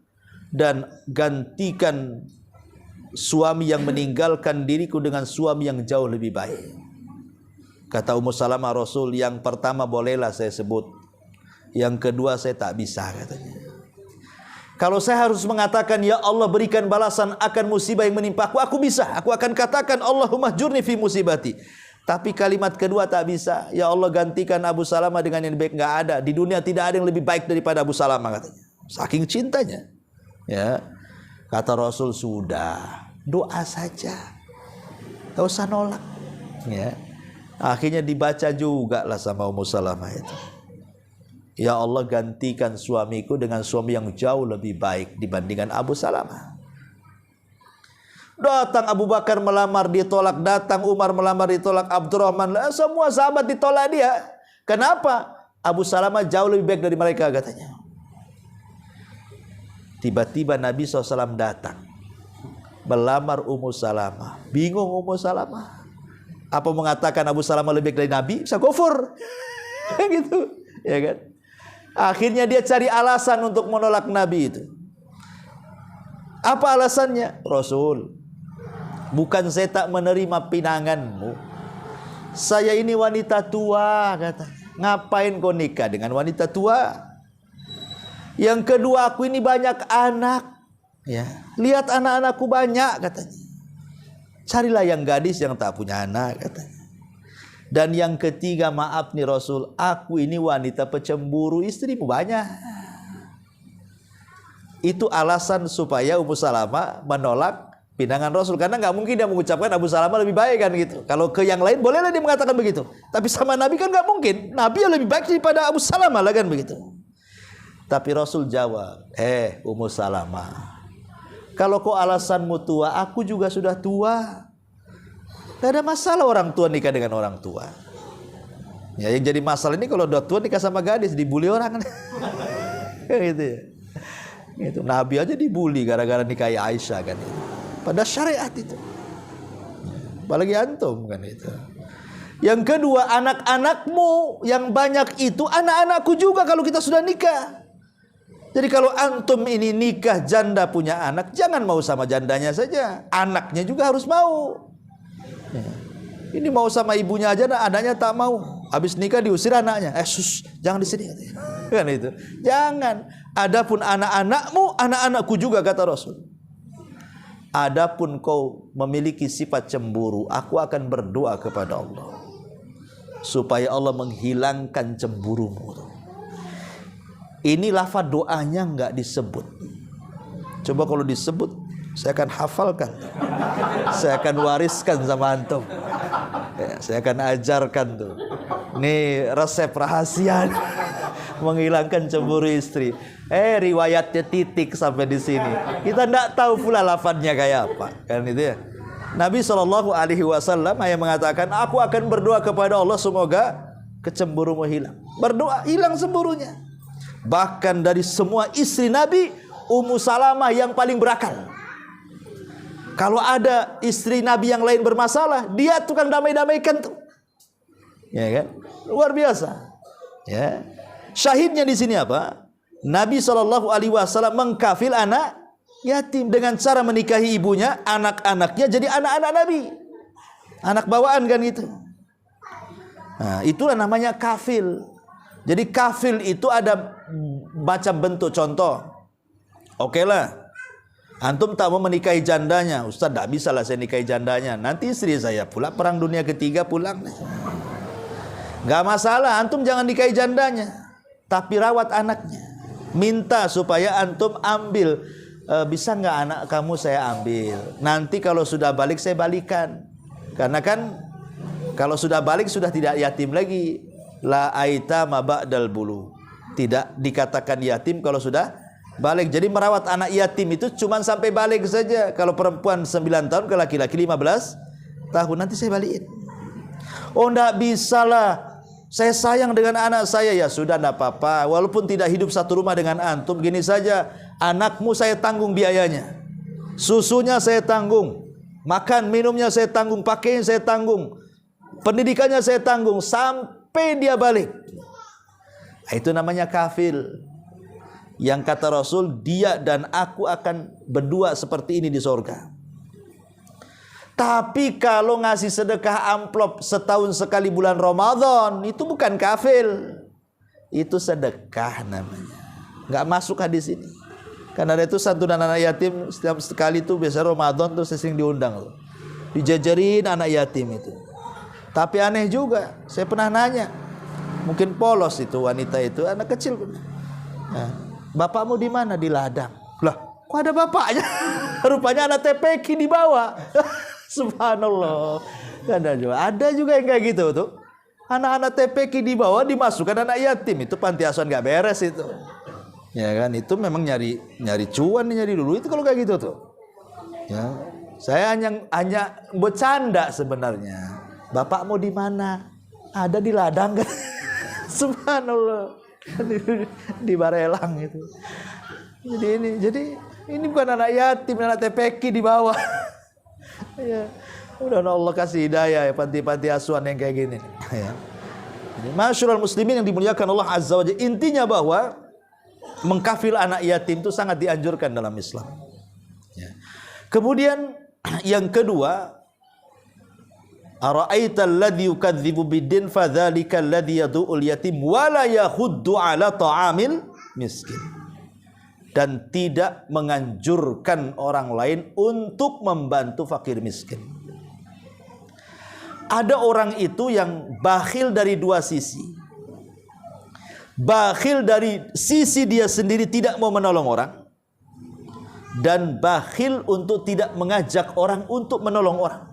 dan gantikan suami yang meninggalkan diriku dengan suami yang jauh lebih baik. Kata Ummu Salamah, Rasul, yang pertama bolehlah saya sebut, yang kedua saya tak bisa, katanya. Kalau saya harus mengatakan ya Allah berikan balasan akan musibah yang menimpaku, aku bisa, aku akan katakan Allahumma hjurni fi musibati. Tapi kalimat kedua tak bisa. Ya Allah gantikan Abu Salamah dengan yang baik. Enggak ada. Di dunia tidak ada yang lebih baik daripada Abu Salamah, katanya. Saking cintanya. Ya. Kata Rasul, sudah, doa saja. Tak usah nolak. Ya. Akhirnya dibaca juga lah sama Ummu Salamah itu. Ya Allah, gantikan suamiku dengan suami yang jauh lebih baik dibandingkan Abu Salamah. Datang Abu Bakar melamar ditolak, datang Umar melamar ditolak, Abdurrahman, semua sahabat ditolak dia. Kenapa? Abu Salamah jauh lebih baik dari mereka katanya. Tiba-tiba Nabi SAW datang melamar Ummu Salamah. Bingung Ummu Salamah. Apa mengatakan Abu Salamah lebih baik dari Nabi? Bisa kufur. Gitu, ya kan? Akhirnya dia cari alasan untuk menolak Nabi itu. Apa alasannya? Rasul, bukan saya tak menerima pinanganmu. Saya ini wanita tua, kata. Ngapain kau nikah dengan wanita tua? Yang kedua, aku ini banyak anak. Ya, lihat anak-anakku banyak, katanya. Carilah yang gadis yang tak punya anak, katanya. Dan yang ketiga, maaf nih Rasul, aku ini wanita pecemburu, istrimu banyak. Itu alasan supaya Ummu Salamah menolak pinangan Rasul. Karena nggak mungkin dia mengucapkan Abu Salamah lebih baik kan gitu. Kalau ke yang lain bolehlah dia mengatakan begitu. Tapi sama Nabi kan nggak mungkin. Nabi yang lebih baik daripada Abu Salamah lah kan begitu. Tapi Rasul jawab, Ummu Salamah, kalau kau alasanmu tua, aku juga sudah tua. Gak ada masalah orang tua nikah dengan orang tua. Ya, yang jadi masalah ini kalau udah tua nikah sama gadis, dibully orang. Gitu ya. Gitu. Nabi aja dibully gara-gara nikahi Aisyah kan. Pada syariat itu. Apalagi antum kan itu. Yang kedua, anak-anakmu yang banyak itu anak-anakku juga kalau kita sudah nikah. Jadi kalau antum ini nikah janda punya anak, jangan mau sama jandanya saja, anaknya juga harus mau. Ini mau sama ibunya aja, anaknya tak mau. Habis nikah diusir anaknya. Jangan di sini. Kan itu. Jangan. Adapun anak-anakmu, anak-anakku juga kata Rasul. Adapun kau memiliki sifat cemburu, aku akan berdoa kepada Allah supaya Allah menghilangkan cemburumu. Ini lafaz doanya enggak disebut. Coba kalau disebut, saya akan hafalkan. Saya akan wariskan sama antum. Ya, saya akan ajarkan tuh. Ini resep rahasia menghilangkan cemburu istri. Riwayatnya titik sampai di sini. Kita tidak tahu pula lafadznya kayak apa. Kan itu ya. Nabi SAW yang mengatakan, aku akan berdoa kepada Allah semoga kecemburumu hilang. Berdoa hilang cemburunya. Bahkan dari semua istri Nabi, Ummu Salamah yang paling berakal. Kalau ada istri Nabi yang lain bermasalah, dia tukang damai-damaikan tuh. Ya kan? Luar biasa. Ya. Syahidnya di sini apa? Nabi SAW mengkafil anak yatim dengan cara menikahi ibunya, anak-anaknya jadi anak-anak Nabi. Anak bawaan kan gitu. Nah, itulah namanya kafil. Jadi kafil itu ada macam bentuk contoh. Oke lah. Antum tak mau menikahi jandanya, Ustaz tak bisa lah saya nikahi jandanya. Nanti istri saya pula perang dunia ketiga pulang. Gak masalah, antum jangan nikahi jandanya, tapi rawat anaknya. Minta supaya antum ambil, bisa nggak anak kamu saya ambil. Nanti kalau sudah balik saya balikan. Karena kan kalau sudah balik sudah tidak yatim lagi. La aitama ba'dal bulu. Tidak dikatakan yatim kalau sudah balik. Jadi merawat anak yatim itu cuma sampai balik saja. Kalau perempuan 9 tahun, ke laki-laki 15 tahun, nanti saya balikin. Oh enggak bisa lah, saya sayang dengan anak saya. Ya sudah, enggak apa-apa. Walaupun tidak hidup satu rumah dengan antum, gini saja, anakmu saya tanggung biayanya. Susunya saya tanggung, makan minumnya saya tanggung, pakaian saya tanggung, pendidikannya saya tanggung sampai dia balik. Itu namanya kafil. Yang kata Rasul, dia dan aku akan berdua seperti ini di surga. Tapi kalau ngasih sedekah amplop setahun sekali bulan Ramadan, itu bukan kafil, itu sedekah namanya. Nggak masuk hadis ini. Karena ada itu santunan anak yatim setiap sekali itu biasa Ramadan tuh sering diundang tuh. Dijajarin anak yatim itu. Tapi aneh juga, saya pernah nanya, mungkin polos itu wanita itu, anak kecil. Nah, bapakmu di mana? Di ladang. Lah, kok ada bapaknya? Rupanya anak TPQ di bawah. Subhanallah. Ada juga yang kayak gitu tuh. Anak-anak TPQ di bawah dimasukkan anak yatim, itu panti asuhan nggak beres itu. Ya kan, itu memang nyari cuan, nyari dulu itu kalau kayak gitu tuh. Ya, saya hanya bercanda sebenarnya. Bapak mau di mana? Ada di ladang kan? Subhanallah. Di Barelang itu. Jadi ini bukan anak yatim, anak TPQ di bawah. Ya, udah Allah kasih hidayah ya panti-panti asuhan yang kayak gini. Ya. Masyarul muslimin yang dimuliakan Allah Azza wa Jalla, intinya bahwa mengkafil anak yatim itu sangat dianjurkan dalam Islam. Ya. Kemudian yang kedua, ara'aital ladzi yukadzibu biddin fadzalika alladzi yad'ul yatim wa la yahuddu 'ala ta'amil miskin. Dan tidak menganjurkan orang lain untuk membantu fakir miskin. Ada orang itu yang bakhil dari dua sisi. Bakhil dari sisi dia sendiri tidak mau menolong orang, dan bakhil untuk tidak mengajak orang untuk menolong orang.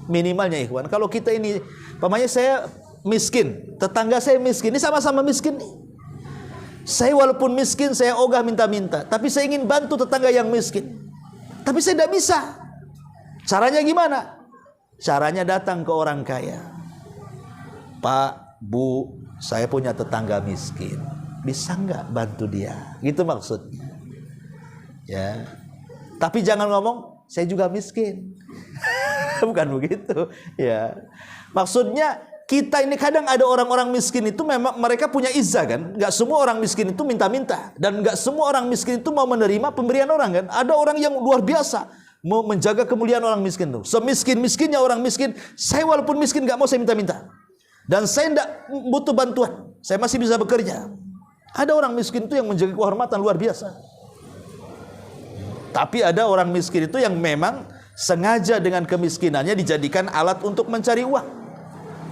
Minimalnya ikhwan, kalau kita ini, pamannya saya miskin, tetangga saya miskin, ini sama-sama miskin nih. Saya walaupun miskin, saya ogah minta-minta, tapi saya ingin bantu tetangga yang miskin, tapi saya tidak bisa. Caranya gimana? Caranya datang ke orang kaya. Pak, Bu, saya punya tetangga miskin, bisa nggak bantu dia? Gitu maksudnya. Ya, tapi jangan ngomong saya juga miskin. Bukan begitu. Ya, maksudnya kita ini kadang ada orang-orang miskin itu memang mereka punya izzah kan. Nggak semua orang miskin itu minta-minta, dan nggak semua orang miskin itu mau menerima pemberian orang kan. Ada orang yang luar biasa mau menjaga kemuliaan orang miskin tuh. Semiskin-miskinnya orang miskin, saya walaupun miskin nggak mau saya minta-minta, dan saya tidak butuh bantuan, saya masih bisa bekerja. Ada orang miskin itu yang menjaga kehormatan luar biasa. Tapi ada orang miskin itu yang memang sengaja dengan kemiskinannya dijadikan alat untuk mencari uang.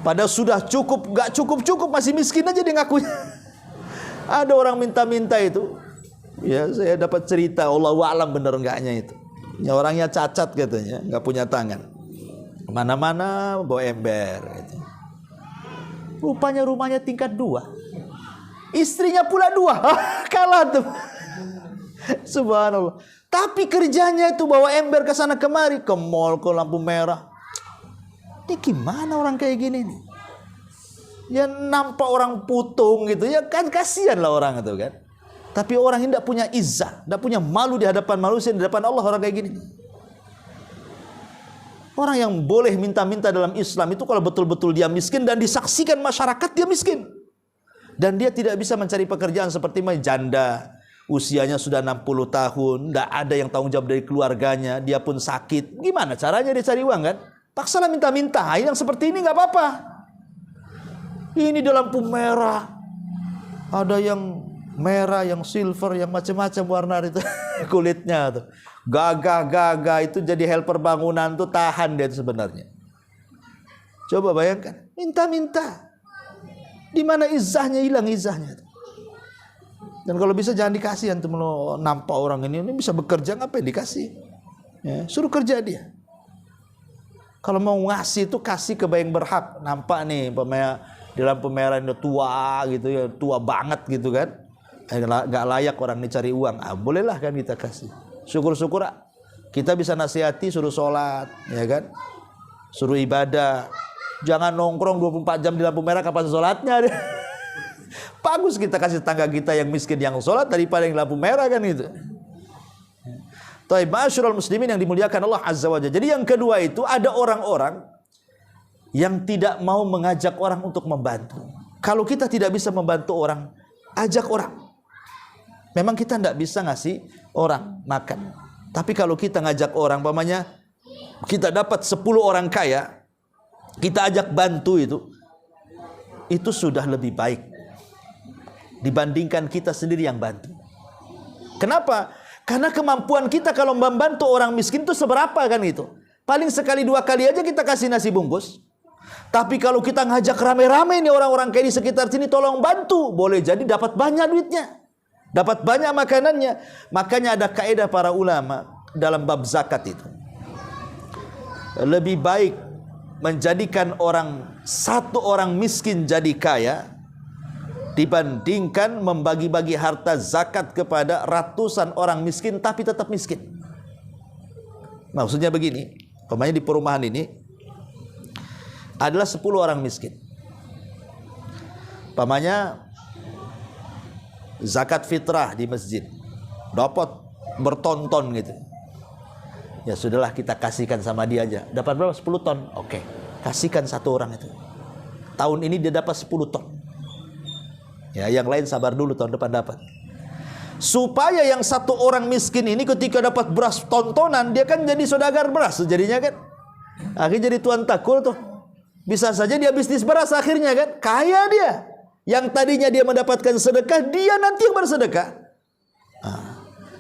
Padahal sudah cukup, gak cukup masih miskin aja dia ngakunya. Ada orang minta-minta itu. Ya, saya dapat cerita, Allahu a'lam bener enggaknya itu. Ya, orangnya cacat katanya, nggak punya tangan. Kemana-mana bawa ember. Gitu. Rupanya rumahnya tingkat 2. Istrinya pula 2. Kalah tuh. Subhanallah. Tapi kerjanya itu bawa ember ke sana kemari, ke mall, ke lampu merah. Ini gimana orang kayak gini nih? Ya nampak orang putung gitu, ya kan kasihan lah orang itu kan. Tapi orang ini tidak punya izzah, tidak punya malu di hadapan manusia, di hadapan Allah, orang kayak gini. Orang yang boleh minta-minta dalam Islam itu kalau betul-betul dia miskin dan disaksikan masyarakat dia miskin. Dan dia tidak bisa mencari pekerjaan seperti janda, usianya sudah 60 tahun, tidak ada yang tanggung jawab dari keluarganya, dia pun sakit. Gimana caranya dia cari uang kan? Paksalah minta-minta. Yang seperti ini nggak apa-apa. Ini dalam lampu merah, ada yang merah, yang silver, yang macam-macam warna itu kulitnya tuh. Gagah-gagah itu jadi helper bangunan tuh, tahan dia sebenarnya. Coba bayangkan, minta-minta. Di mana izzahnya, hilang izzahnya tuh. Dan kalau bisa jangan dikasih, antum lo nampak orang ini bisa bekerja, ngapain dikasih? Ya, suruh kerja dia. Kalau mau ngasih itu kasih ke yang berhak. Nampak nih di lampu merah ini tua gitu ya, tua banget gitu kan. Gak layak orang ini cari uang. Bolehlah kan kita kasih. Syukur-syukur kita bisa nasihati, suruh sholat, ya kan, suruh ibadah. Jangan nongkrong 24 jam di lampu merah, kapan sholatnya? Bagus kita kasih tetangga kita yang miskin yang sholat daripada yang lampu merah kan itu. Masyarul muslimin yang dimuliakan Allah Azza wa Jalla. Jadi yang kedua itu ada orang-orang yang tidak mau mengajak orang untuk membantu. Kalau kita tidak bisa membantu orang, ajak orang. Memang kita tidak bisa ngasih orang makan. Tapi kalau kita ngajak orang, umpamanya kita dapat 10 orang kaya, kita ajak bantu itu sudah lebih baik dibandingkan kita sendiri yang bantu. Kenapa? Karena kemampuan kita kalau membantu orang miskin itu seberapa kan itu? Paling sekali 2 kali aja kita kasih nasi bungkus. Tapi kalau kita ngajak rame-rame nih orang-orang kayak di sekitar sini tolong bantu, boleh jadi dapat banyak duitnya, dapat banyak makanannya. Makanya ada kaidah para ulama dalam bab zakat itu. Lebih baik menjadikan satu orang miskin jadi kaya dibandingkan membagi-bagi harta zakat kepada ratusan orang miskin tapi tetap miskin. Maksudnya begini, umpamanya di perumahan ini adalah 10 orang miskin. Umpamanya zakat fitrah di masjid dapat berton-ton gitu. Ya sudahlah, kita kasihkan sama dia aja. Dapat berapa? 10 ton. Oke, kasihkan satu orang itu. Tahun ini dia dapat 10 ton. Ya, yang lain sabar dulu, tahun depan dapat. Supaya yang satu orang miskin ini ketika dapat beras tontonan, dia kan jadi saudagar beras jadinya kan. Akhirnya jadi tuan takul tuh. Bisa saja dia bisnis beras akhirnya kan. Kaya dia. Yang tadinya dia mendapatkan sedekah, dia nanti yang bersedekah.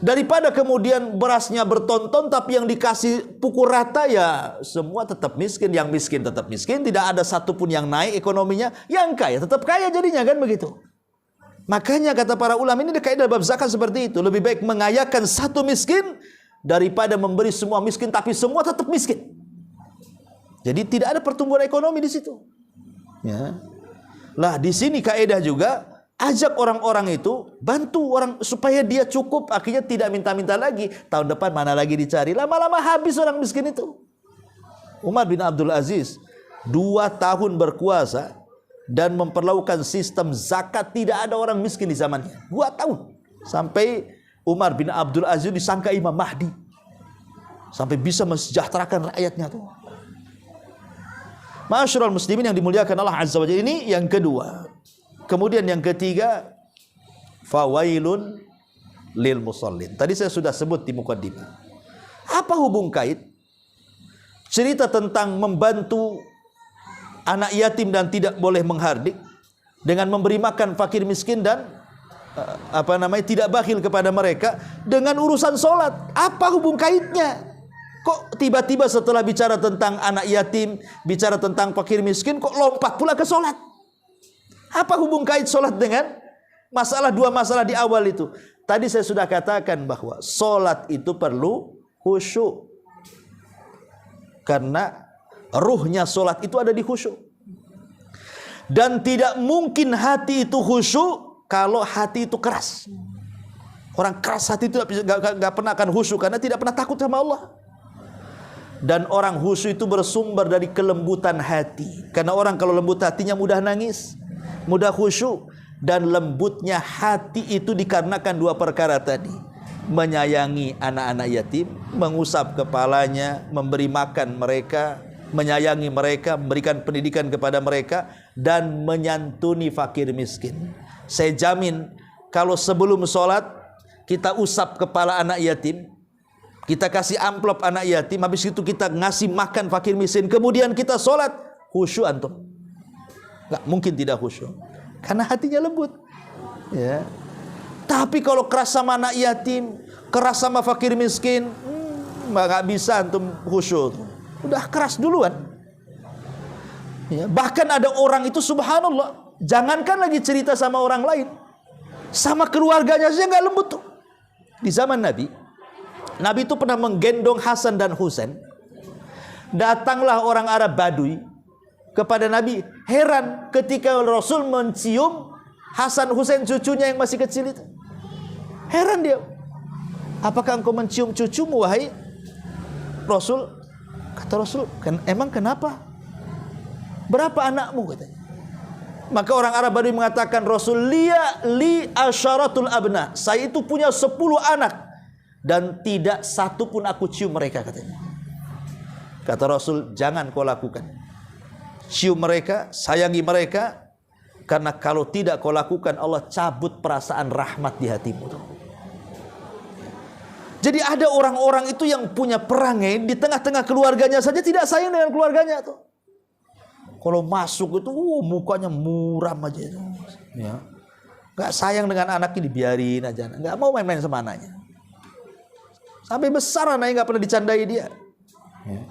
Daripada kemudian berasnya bertonton tapi yang dikasih pukul rata, ya semua tetap miskin. Yang miskin tetap miskin, tidak ada satupun yang naik ekonominya. Yang kaya tetap kaya jadinya kan begitu. Makanya kata para ulama, ini kaidah bab zakat seperti itu. Lebih baik mengayakan satu miskin daripada memberi semua miskin tapi semua tetap miskin. Jadi tidak ada pertumbuhan ekonomi di situ. Ya. Lah di sini kaidah juga, ajak orang-orang itu, bantu orang supaya dia cukup, akhirnya tidak minta-minta lagi. Tahun depan mana lagi dicari, lama-lama habis orang miskin itu. Umar bin Abdul Aziz 2 tahun berkuasa dan memperlakukan sistem zakat, tidak ada orang miskin di zamannya. 2 tahun. Sampai Umar bin Abdul Aziz disangka Imam Mahdi. Sampai bisa mensejahterakan rakyatnya tuh. Ma'asyiral muslimin yang dimuliakan Allah Azza wa Jalla, ini yang kedua. Kemudian yang ketiga, fawailun lil musallin. Tadi saya sudah sebut di muqaddimah. Apa hubung kait cerita tentang membantu anak yatim dan tidak boleh menghardik dengan memberi makan fakir miskin dan tidak bakhil kepada mereka dengan urusan solat? Apa hubung kaitnya? Kok tiba-tiba setelah bicara tentang anak yatim, bicara tentang fakir miskin, kok lompat pula ke solat? Apa hubung kait solat dengan dua masalah di awal itu? Tadi saya sudah katakan bahwa solat itu perlu khusyuk. Karena ruhnya solat itu ada di khusyuk. Dan tidak mungkin hati itu khusyuk kalau hati itu keras. Orang keras hati itu gak pernah akan khusyuk karena tidak pernah takut sama Allah. Dan orang khusyuk itu bersumber dari kelembutan hati. Karena orang kalau lembut hatinya mudah nangis, mudah khusyuk. Dan lembutnya hati itu dikarenakan 2 perkara tadi. Menyayangi anak-anak yatim, mengusap kepalanya, memberi makan mereka, menyayangi mereka, memberikan pendidikan kepada mereka, dan menyantuni fakir miskin. Saya jamin kalau sebelum sholat kita usap kepala anak yatim, kita kasih amplop anak yatim, habis itu kita ngasih makan fakir miskin, kemudian kita sholat, khusyuk antum. Nggak mungkin tidak khusyuk, karena hatinya lembut. Ya. Tapi kalau keras sama anak yatim, keras sama fakir miskin, nggak bisa antum khusyuk. Udah keras duluan. Ya. Bahkan ada orang itu subhanallah, jangankan lagi cerita sama orang lain, sama keluarganya saja nggak lembut tuh. Di zaman Nabi itu pernah menggendong Hasan dan Husain. Datanglah orang Arab Badui kepada Nabi, heran ketika Rasul mencium Hasan Husain cucunya yang masih kecil itu. Heran dia. Apakah engkau mencium cucumu wahai Rasul? Kata Rasul, emang kenapa? Berapa anakmu? Katanya. Maka orang Arab Badui mengatakan, Rasul, li asyaratul abna. Saya itu punya 10 anak. Dan tidak satu pun aku cium mereka, katanya. Kata Rasul, jangan kau lakukan. Cium mereka, sayangi mereka. Karena kalau tidak kau lakukan, Allah cabut perasaan rahmat di hatimu. Jadi ada orang-orang itu yang punya perangai, di tengah-tengah keluarganya saja tidak sayang dengan keluarganya tuh. Kalau masuk itu, mukanya muram aja itu. Ya. Gak sayang dengan anaknya, dibiarin aja. Gak mau main-main sama anaknya. Sampai besar anaknya nggak pernah dicandai dia. Ya.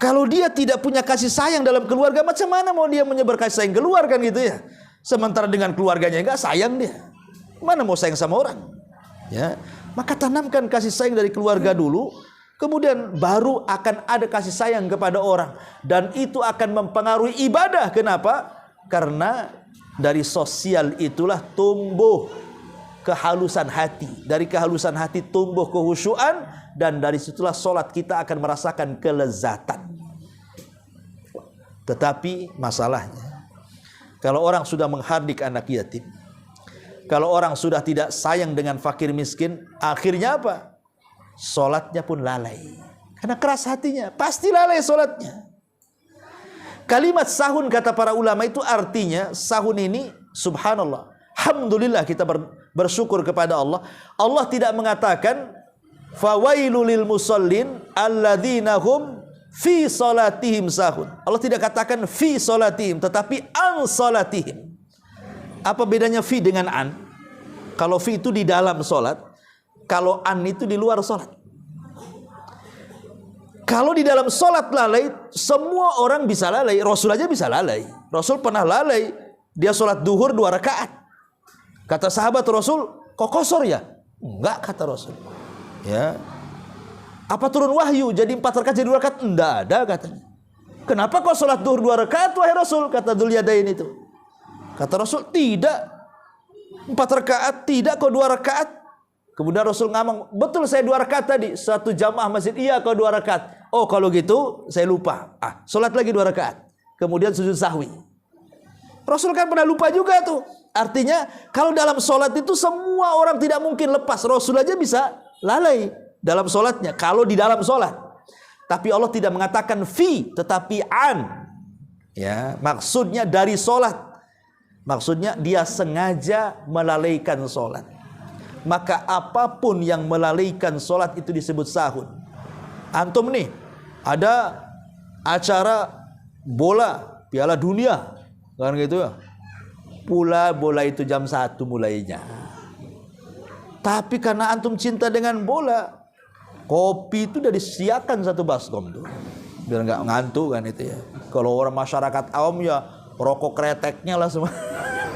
Kalau dia tidak punya kasih sayang dalam keluarga, macam mana mau dia menyebar kasih sayang keluar kan gitu ya? Sementara dengan keluarganya nggak sayang dia, mana mau sayang sama orang? Ya, maka tanamkan kasih sayang dari keluarga dulu. Kemudian baru akan ada kasih sayang kepada orang. Dan itu akan mempengaruhi ibadah. Kenapa? Karena dari sosial itulah tumbuh kehalusan hati. Dari kehalusan hati tumbuh kehusyuan. Dan dari situlah solat kita akan merasakan kelezatan. Tetapi masalahnya, kalau orang sudah menghardik anak yatim, kalau orang sudah tidak sayang dengan fakir miskin, akhirnya apa? Solatnya pun lalai. Karena keras hatinya, pasti lalai solatnya. Kalimat sahun kata para ulama itu artinya, sahun ini subhanallah, alhamdulillah kita bersyukur kepada Allah. Allah tidak mengatakan fawailul lil musallin alladzina hum fi salatihim sahun. Allah tidak katakan fi salatihim, tetapi an salatihim. Apa bedanya fi dengan an? Kalau fi itu di dalam solat, kalau an itu di luar solat. Kalau di dalam solat lalai, semua orang bisa lalai. Rasul aja bisa lalai. Rasul pernah lalai. Dia solat duhur 2 rakaat. Kata sahabat Rasul, kok kosor ya? Enggak, kata Rasul. Ya. Apa turun wahyu jadi 4 rakaat jadi 2 rakaat? Enggak ada, katanya. Kenapa kok solat duhur 2 rakaat wahai Rasul? Kata Dzuliyadain itu. Kata Rasul, tidak. 4 rakaat, tidak kok 2 rakaat. Kemudian Rasul ngomong, betul saya 2 rakaat tadi, 1 jamaah masjid. Iya kau 2 rakaat. Oh kalau gitu saya lupa. Solat lagi 2 rakaat. Kemudian sujud sahwi. Rasul kan pernah lupa juga tuh. Artinya kalau dalam solat itu semua orang tidak mungkin lepas. Rasul aja bisa lalai dalam solatnya. Kalau di dalam solat. Tapi Allah tidak mengatakan fi, tetapi an. Ya, maksudnya dari solat. Maksudnya dia sengaja melalaikan solat. Maka apapun yang melalaikan solat itu disebut sahun. Antum nih ada acara bola Piala Dunia kan gitu ya. Bola itu jam 1 mulainya. Tapi karena antum cinta dengan bola, kopi itu udah disiapkan 1 baskom tuh. Biar nggak ngantuk kan itu ya. Kalau orang masyarakat awam ya rokok kreteknya lah semua.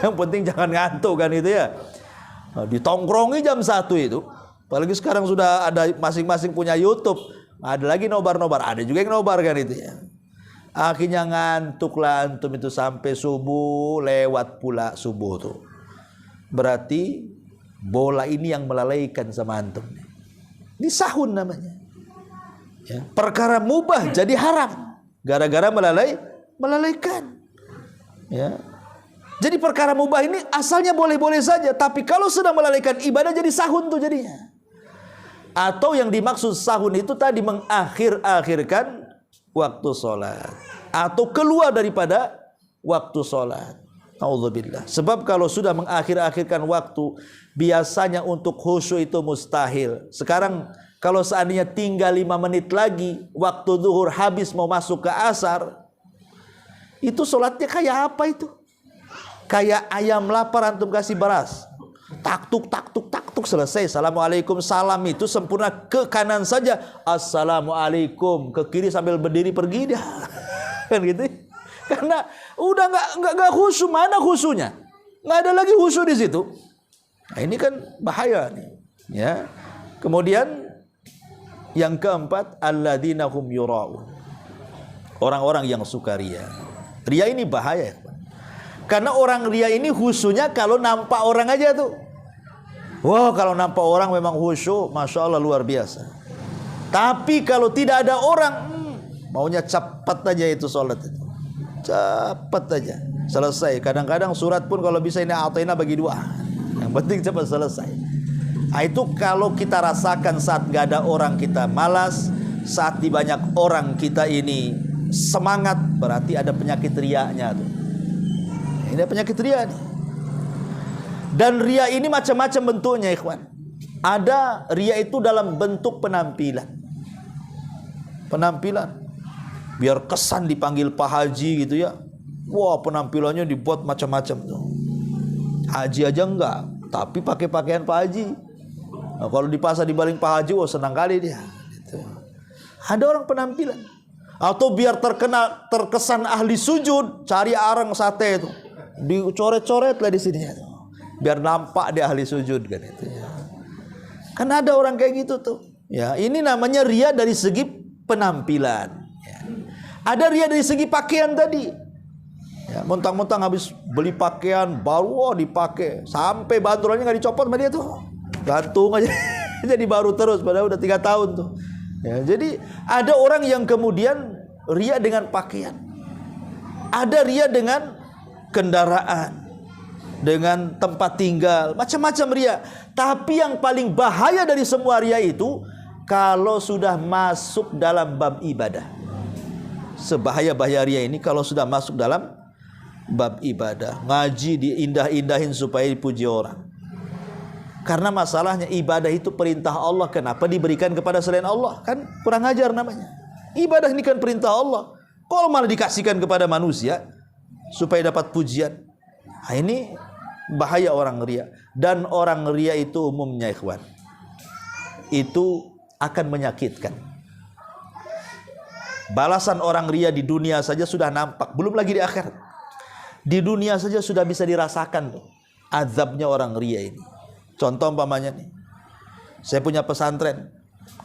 Yang penting jangan ngantuk kan itu ya. Nah, ditongkrongi jam 1 itu. Apalagi sekarang sudah ada masing-masing punya YouTube. Ada lagi nobar-nobar. Ada juga yang nobar kan itu ya. Akhirnya ngantuk lah antum itu sampai subuh. Lewat pula subuh tuh. Berarti bola ini yang melalaikan sama antum. Ini sahun namanya ya. Perkara mubah jadi haram gara-gara melalaikan ya. Jadi perkara mubah ini asalnya boleh-boleh saja, tapi kalau sudah melalaikan ibadah jadi sahun tuh jadinya. Atau yang dimaksud sahun itu tadi mengakhir-akhirkan waktu sholat, atau keluar daripada waktu sholat. Auzubillah. Sebab kalau sudah mengakhir-akhirkan waktu, biasanya untuk khusyuk itu mustahil. Sekarang kalau seandainya tinggal 5 menit lagi, waktu zuhur habis mau masuk ke asar, itu sholatnya kayak apa itu? Kayak ayam lapar antum kasih beras. Taktuk selesai. Assalamualaikum, salam itu sempurna. Ke kanan saja assalamualaikum, ke kiri sambil berdiri pergi dia. Kan gitu. Karena udah enggak khusyuk. Mana khusyuknya? Enggak ada lagi khusyuk di situ. Nah, ini kan bahaya nih. Ya. Kemudian yang keempat, alladzina hum yura'un. Orang-orang yang suka ria. Ria ini bahaya. Karena orang ria ini khusyuknya kalau nampak orang aja tuh. Wah, kalau nampak orang memang khusyuk, masya Allah luar biasa. Tapi kalau tidak ada orang, maunya cepat aja itu sholat itu. Cepat aja selesai. Kadang-kadang surat pun kalau bisa ini ataina bagi 2. Yang penting cepat selesai. Nah, itu kalau kita rasakan saat gak ada orang kita malas, saat di banyak orang kita ini semangat, berarti ada penyakit riaknya tuh. Ini penyakit ria nih. Dan ria ini macam-macam bentuknya, ikhwan. Ada ria itu dalam bentuk penampilan. Penampilan. Biar kesan dipanggil Pak Haji gitu ya. Wah, penampilannya dibuat macam-macam tuh. Haji aja enggak, tapi pakai pakaian Pak Haji. Nah, kalau di pasar dibaling Pak Haji, wah senang kali dia. Gitu. Ada orang penampilan. Atau biar terkesan ahli sujud, cari arang sate itu. Dicoret-coret lah di sini ya. Biar nampak dia ahli sujud kan itu ya. Kan ada orang kayak gitu tuh. Ya, ini namanya ria dari segi penampilan. Ya. Ada ria dari segi pakaian tadi. Ya, mentang-mentang habis beli pakaian baru dipakai sampai bantulannya nggak dicopot sama dia tuh, gantung aja jadi baru terus padahal udah 3 tahun tuh. Ya, jadi ada orang yang kemudian ria dengan pakaian, ada ria dengan kendaraan, dengan tempat tinggal, macam-macam ria. Tapi yang paling bahaya dari semua ria itu kalau sudah masuk dalam bab ibadah. Sebahaya-bahaya ria ini kalau sudah masuk dalam bab ibadah, ngaji diindah-indahin supaya dipuji orang. Karena masalahnya ibadah itu perintah Allah, kenapa diberikan kepada selain Allah? Kan kurang ajar namanya. Ibadah ini kan perintah Allah, kalau malah dikasihkan kepada manusia supaya dapat pujian. Nah, ini bahaya orang ria. Dan orang ria itu umumnya ikhwan, itu akan menyakitkan. Balasan orang ria di dunia saja sudah nampak, belum lagi di akhirat. Di dunia saja sudah bisa dirasakan tuh azabnya orang ria ini. Contoh umpamanya nih, saya punya pesantren,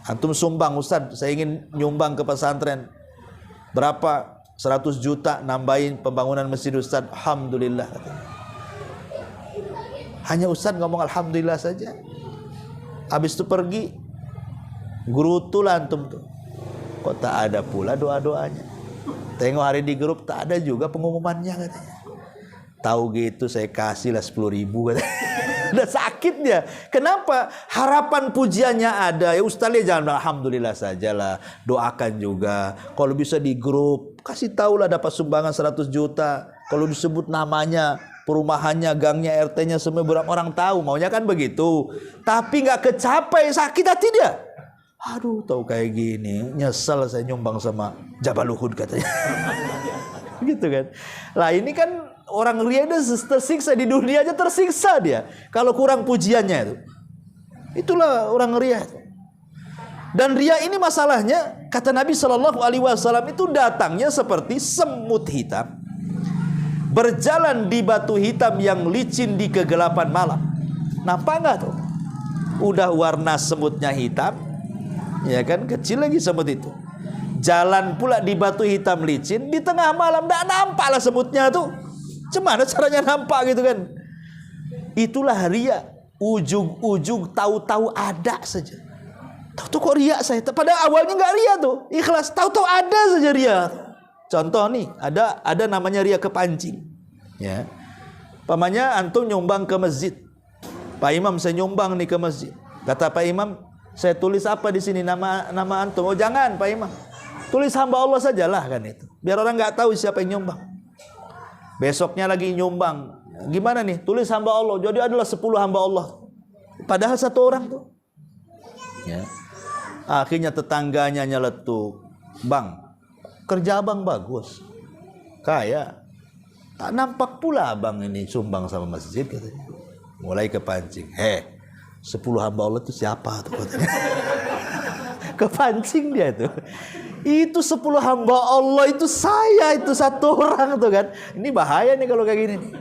antum sumbang, Ustaz saya ingin nyumbang ke pesantren berapa, 100 juta nambahin pembangunan masjid Ustaz. Alhamdulillah. Hanya Ustaz ngomong alhamdulillah saja, habis itu pergi, gerutul antum tuh, kok tak ada pula doa-doanya. Tengok hari di grup tak ada juga pengumumannya katanya. Tahu gitu saya kasihlah 10.000 katanya. Udah sakit dia. Kenapa? Harapan pujiannya ada. Ya Ustaz jangan alhamdulillah sajalah, doakan juga. Kalau bisa di grup kasih tahulah dapat sumbangan 100 juta. Kalau disebut namanya, perumahannya, gangnya, RT-nya semua berapa orang tahu. Maunya kan begitu. Tapi nggak kecapai, sakit hati dia. Aduh, tahu kayak gini, nyesel saya nyumbang sama Jabal Uhud katanya. Gitu kan. Lah ini kan orang ria itu tersiksa di dunia aja, tersiksa dia kalau kurang pujiannya itu. Itulah orang ria. Dan ria ini masalahnya, kata Nabi SAW itu datangnya seperti semut hitam berjalan di batu hitam yang licin di kegelapan malam. Nampak nggak tuh? Udah warna semutnya hitam, ya kan, kecil lagi semut itu. Jalan pula di batu hitam licin di tengah malam, nggak nampak lah semutnya tuh. Gimana caranya nampak gitu kan? Itulah ria. Ujung-ujung tahu-tahu ada saja. Tahu-tahu kok ria saya. Pada awalnya nggak ria tuh, ikhlas. Tahu-tahu ada saja ria. Contoh nih, ada namanya ria kepancing. Ya, pamannya antum nyumbang ke masjid. Pak Imam saya nyumbang nih ke masjid. Kata Pak Imam, saya tulis apa di sini nama antum? Oh jangan Pak Imam, tulis hamba Allah sajalah kan itu. Biar orang nggak tahu siapa yang nyumbang. Besoknya lagi nyumbang. Gimana nih? Tulis hamba Allah. Jadi adalah 10 hamba Allah. Padahal 1 orang tuh. Ya. Akhirnya tetangganya nyeletuk. Bang, kerja abang bagus. Kaya. Tak nampak pula abang ini sumbang sama masjid katanya. Mulai kepancing. 10 hamba Allah itu siapa tuh katanya. Kepancing dia tuh. Itu 10 hamba Allah itu saya, itu 1 orang tuh kan. Ini bahaya nih kalau kayak gini nih.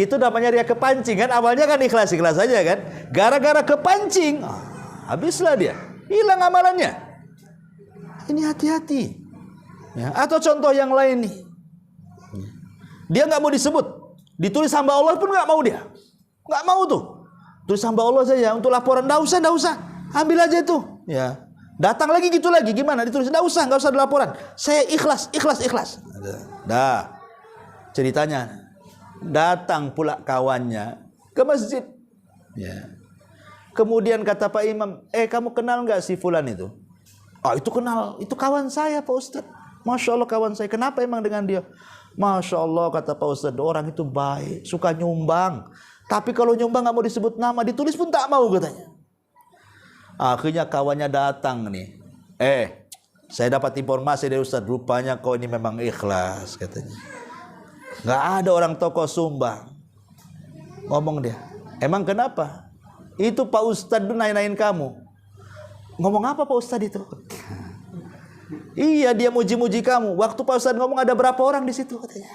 Itu namanya ria kepancing kan. Awalnya kan ikhlas-ikhlas saja kan. Gara-gara kepancing, habislah dia. Hilang amalannya. Ini hati-hati. Ya, atau contoh yang lain nih. Dia nggak mau disebut. Ditulis hamba Allah pun nggak mau dia. Nggak mau tuh. Tulis hamba Allah saja untuk laporan. Nggak usah. Ambil aja itu. Ya. Datang lagi gitu lagi, gimana? Ditulis, nggak usah ada laporan. Saya ikhlas. Dah, ceritanya, datang pula kawannya ke masjid. Ya. Kemudian kata Pak Imam, kamu kenal nggak si Fulan itu? Oh itu kenal, itu kawan saya Pak Ustadz. Masya Allah kawan saya. Kenapa emang dengan dia? Masya Allah kata Pak Ustadz, orang itu baik, suka nyumbang. Tapi kalau nyumbang nggak mau disebut nama, ditulis pun tak mau katanya. Akhirnya kawannya datang nih. Saya dapat informasi dari Ustadz, rupanya kau ini memang ikhlas katanya. Nggak ada orang tokoh sumbang. Ngomong dia, emang kenapa? Itu Pak Ustadz naik-naikin kamu. Ngomong apa Pak Ustadz itu? Iya dia muji-muji kamu. Waktu Pak Ustadz ngomong ada berapa orang di situ katanya.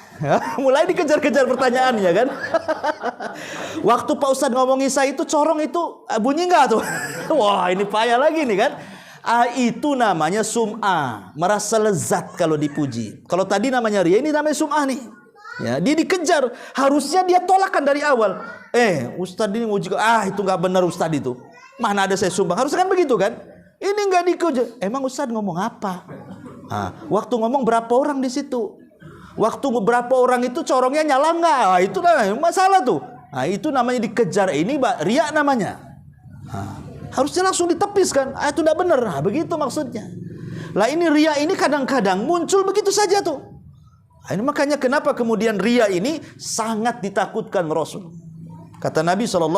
Mulai dikejar-kejar pertanyaannya kan. Waktu Pak Ustadz ngomong Isa itu corong itu bunyi nggak tuh? Wah ini payah lagi nih kan. Itu namanya sum'ah, merasa lezat kalau dipuji. Kalau tadi namanya ria, ini namanya sum'ah nih. Ya, dia dikejar, harusnya dia tolakkan dari awal. Ustadz ini muji, itu nggak benar Ustadz itu. Mana ada saya sumbang, harusnya kan begitu kan? Ini nggak dikejar. Emang Ustadz ngomong apa? Waktu ngomong berapa orang di situ? Waktu berapa orang itu corongnya nyala nggak? Itu masalah tuh. Itu namanya dikejar. Ini ria namanya. Harusnya langsung ditepiskan. Itu tidak benar. Begitu maksudnya. Lah ini ria ini kadang-kadang muncul begitu saja tuh. Ini makanya kenapa kemudian ria ini sangat ditakutkan Rasul. Kata Nabi SAW,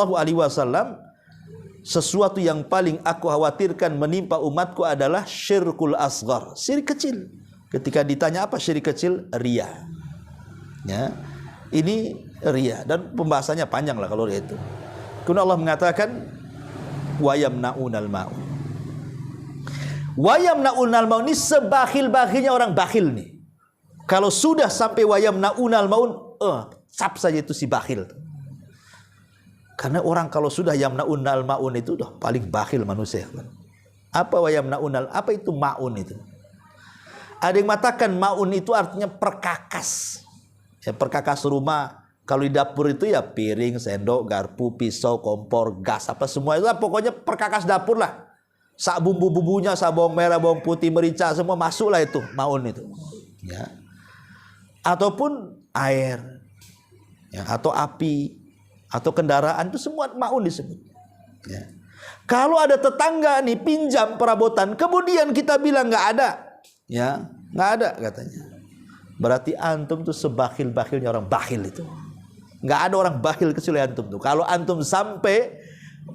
sesuatu yang paling aku khawatirkan menimpa umatku adalah syirkul asghar, syirik kecil. Ketika ditanya apa syirik kecil, ria. Ya, ini ria dan pembahasannya panjang lah kalau itu. Kemudian Allah mengatakan wayamnaunal maun. Wayamnaunal maun ini sebakhil-bakhilnya orang bakhil nih. Kalau sudah sampai wayamnaunal maun, cap saja itu si bakhil. Karena orang kalau sudah yamnaunal maun itu udah paling bakhil manusia. Apa wayamnaunal? Apa itu maun itu? Ada yang mengatakan maun itu artinya perkakas. Ya, perkakas rumah. Kalau di dapur itu ya piring, sendok, garpu, pisau, kompor, gas, apa semua itu pokoknya perkakas dapur lah. Sak bumbu-bumbunya, sak bawang merah, bawang putih, merica, semua masuklah itu maun itu. Ya. Ataupun air, ya, atau api, atau kendaraan itu semua maun disebut. Ya. Kalau ada tetangga nih pinjam perabotan, kemudian kita bilang nggak ada, ya nggak ada katanya. Berarti antum tuh sebakhil-bakhilnya orang bakhil itu. Nggak ada orang bakhil kecuali antum tuh. Kalau antum sampai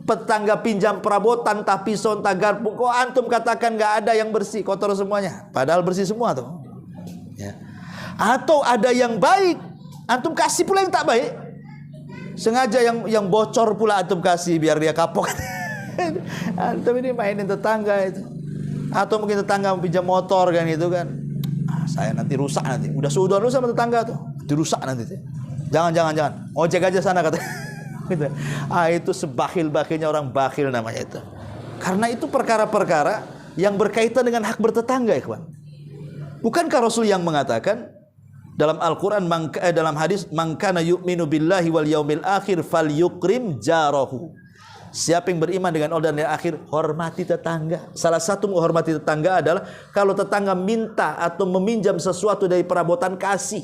tetangga pinjam perabotan, entah pisau, entah garpu, kok antum katakan nggak ada yang bersih, kotor semuanya. Padahal bersih semua tuh. Ya. Atau ada yang baik, antum kasih pula yang tak baik. Sengaja yang bocor pula antum kasih biar dia kapok. Antum ini mainin tetangga itu. Atau mungkin tetangga pinjam motor kan itu kan. Saya nanti rusak nanti. Udah suudon lu sama tetangga tuh. Dirusak nanti. Jangan. Ojek aja sana kata. Gitu. Itu sebakhil-bakhilnya orang bakhil namanya itu. Karena itu perkara-perkara yang berkaitan dengan hak bertetangga, ikhwan. Bukankah Rasul yang mengatakan dalam Al-Quran, dalam hadis, man kana yu'minu billahi wal yaumil akhir falyukrim jarahu. Siapa yang beriman dengan Allah dan hari akhir, hormati tetangga. Salah satu menghormati tetangga adalah kalau tetangga minta atau meminjam sesuatu dari perabotan, kasih.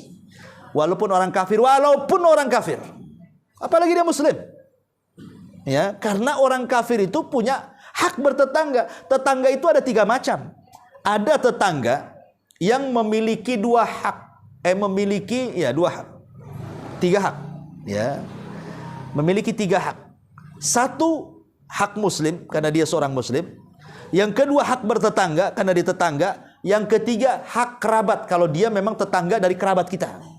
Walaupun orang kafir, apalagi dia muslim. Ya, karena orang kafir itu punya hak bertetangga. Tetangga itu ada 3 macam. Ada tetangga yang memiliki 2 hak. Memiliki 2 hak. 3 hak. Ya. Memiliki 3 hak. 1 hak muslim karena dia seorang muslim. Yang kedua hak bertetangga karena dia tetangga. Yang ketiga hak kerabat kalau dia memang tetangga dari kerabat kita.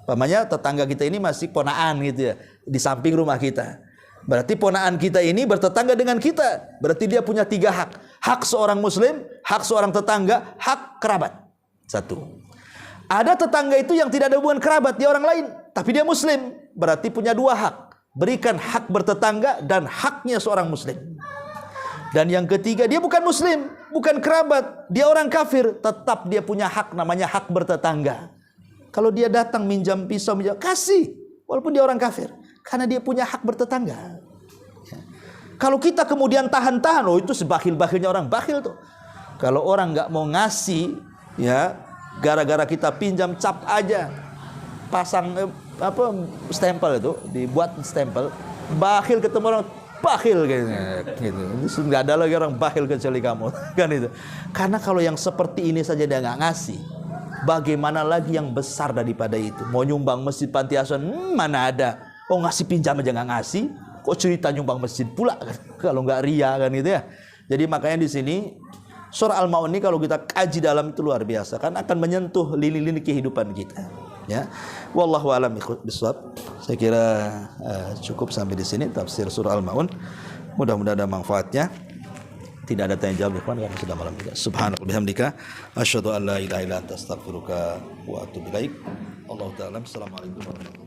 Umpamanya tetangga kita ini masih ponaan gitu ya, di samping rumah kita. Berarti ponaan kita ini bertetangga dengan kita. Berarti dia punya 3 hak. Hak seorang muslim, hak seorang tetangga, hak kerabat. 1. Ada tetangga itu yang tidak ada hubungan kerabat, dia orang lain, tapi dia muslim. Berarti punya 2 hak. Berikan hak bertetangga dan haknya seorang muslim. Dan yang ketiga, dia bukan muslim, bukan kerabat, dia orang kafir, tetap dia punya hak namanya hak bertetangga. Kalau dia datang minjam pisau, kasih, walaupun dia orang kafir, karena dia punya hak bertetangga. Ya. Kalau kita kemudian tahan-tahan, itu sebakhil-bakhilnya orang bakhil tuh. Kalau orang nggak mau ngasih, ya, gara-gara kita pinjam, cap aja, pasang stempel itu, dibuat stempel, bakhil ketemu orang bakhil gitu. Itu nggak ada lagi orang bakhil kecuali kamu, kan itu. Karena kalau yang seperti ini saja dia nggak ngasih, bagaimana lagi yang besar daripada itu? Mau nyumbang masjid panti asuhan, mana ada? Oh ngasih pinjam aja nggak ngasih, kok cerita nyumbang masjid pula? Kalau nggak ria kan gitu ya. Jadi makanya di sini surah Al-Maun ini kalau kita kaji dalam itu luar biasa, kan akan menyentuh lini-lini kehidupan kita. Ya, wallahu a'lam bishawab. Saya kira cukup sampai di sini tafsir surah Al-Maun. Mudah-mudahan ada manfaatnya. Tidak ada tanya jawab ikhwan karena sudah malam juga. Subhanallah bihamdika asyhadu an la ilaha illa anta astaghfiruka wa atubu ilaik. Allahu ta'ala. Assalamualaikum warahmatullahi wabarakatuh.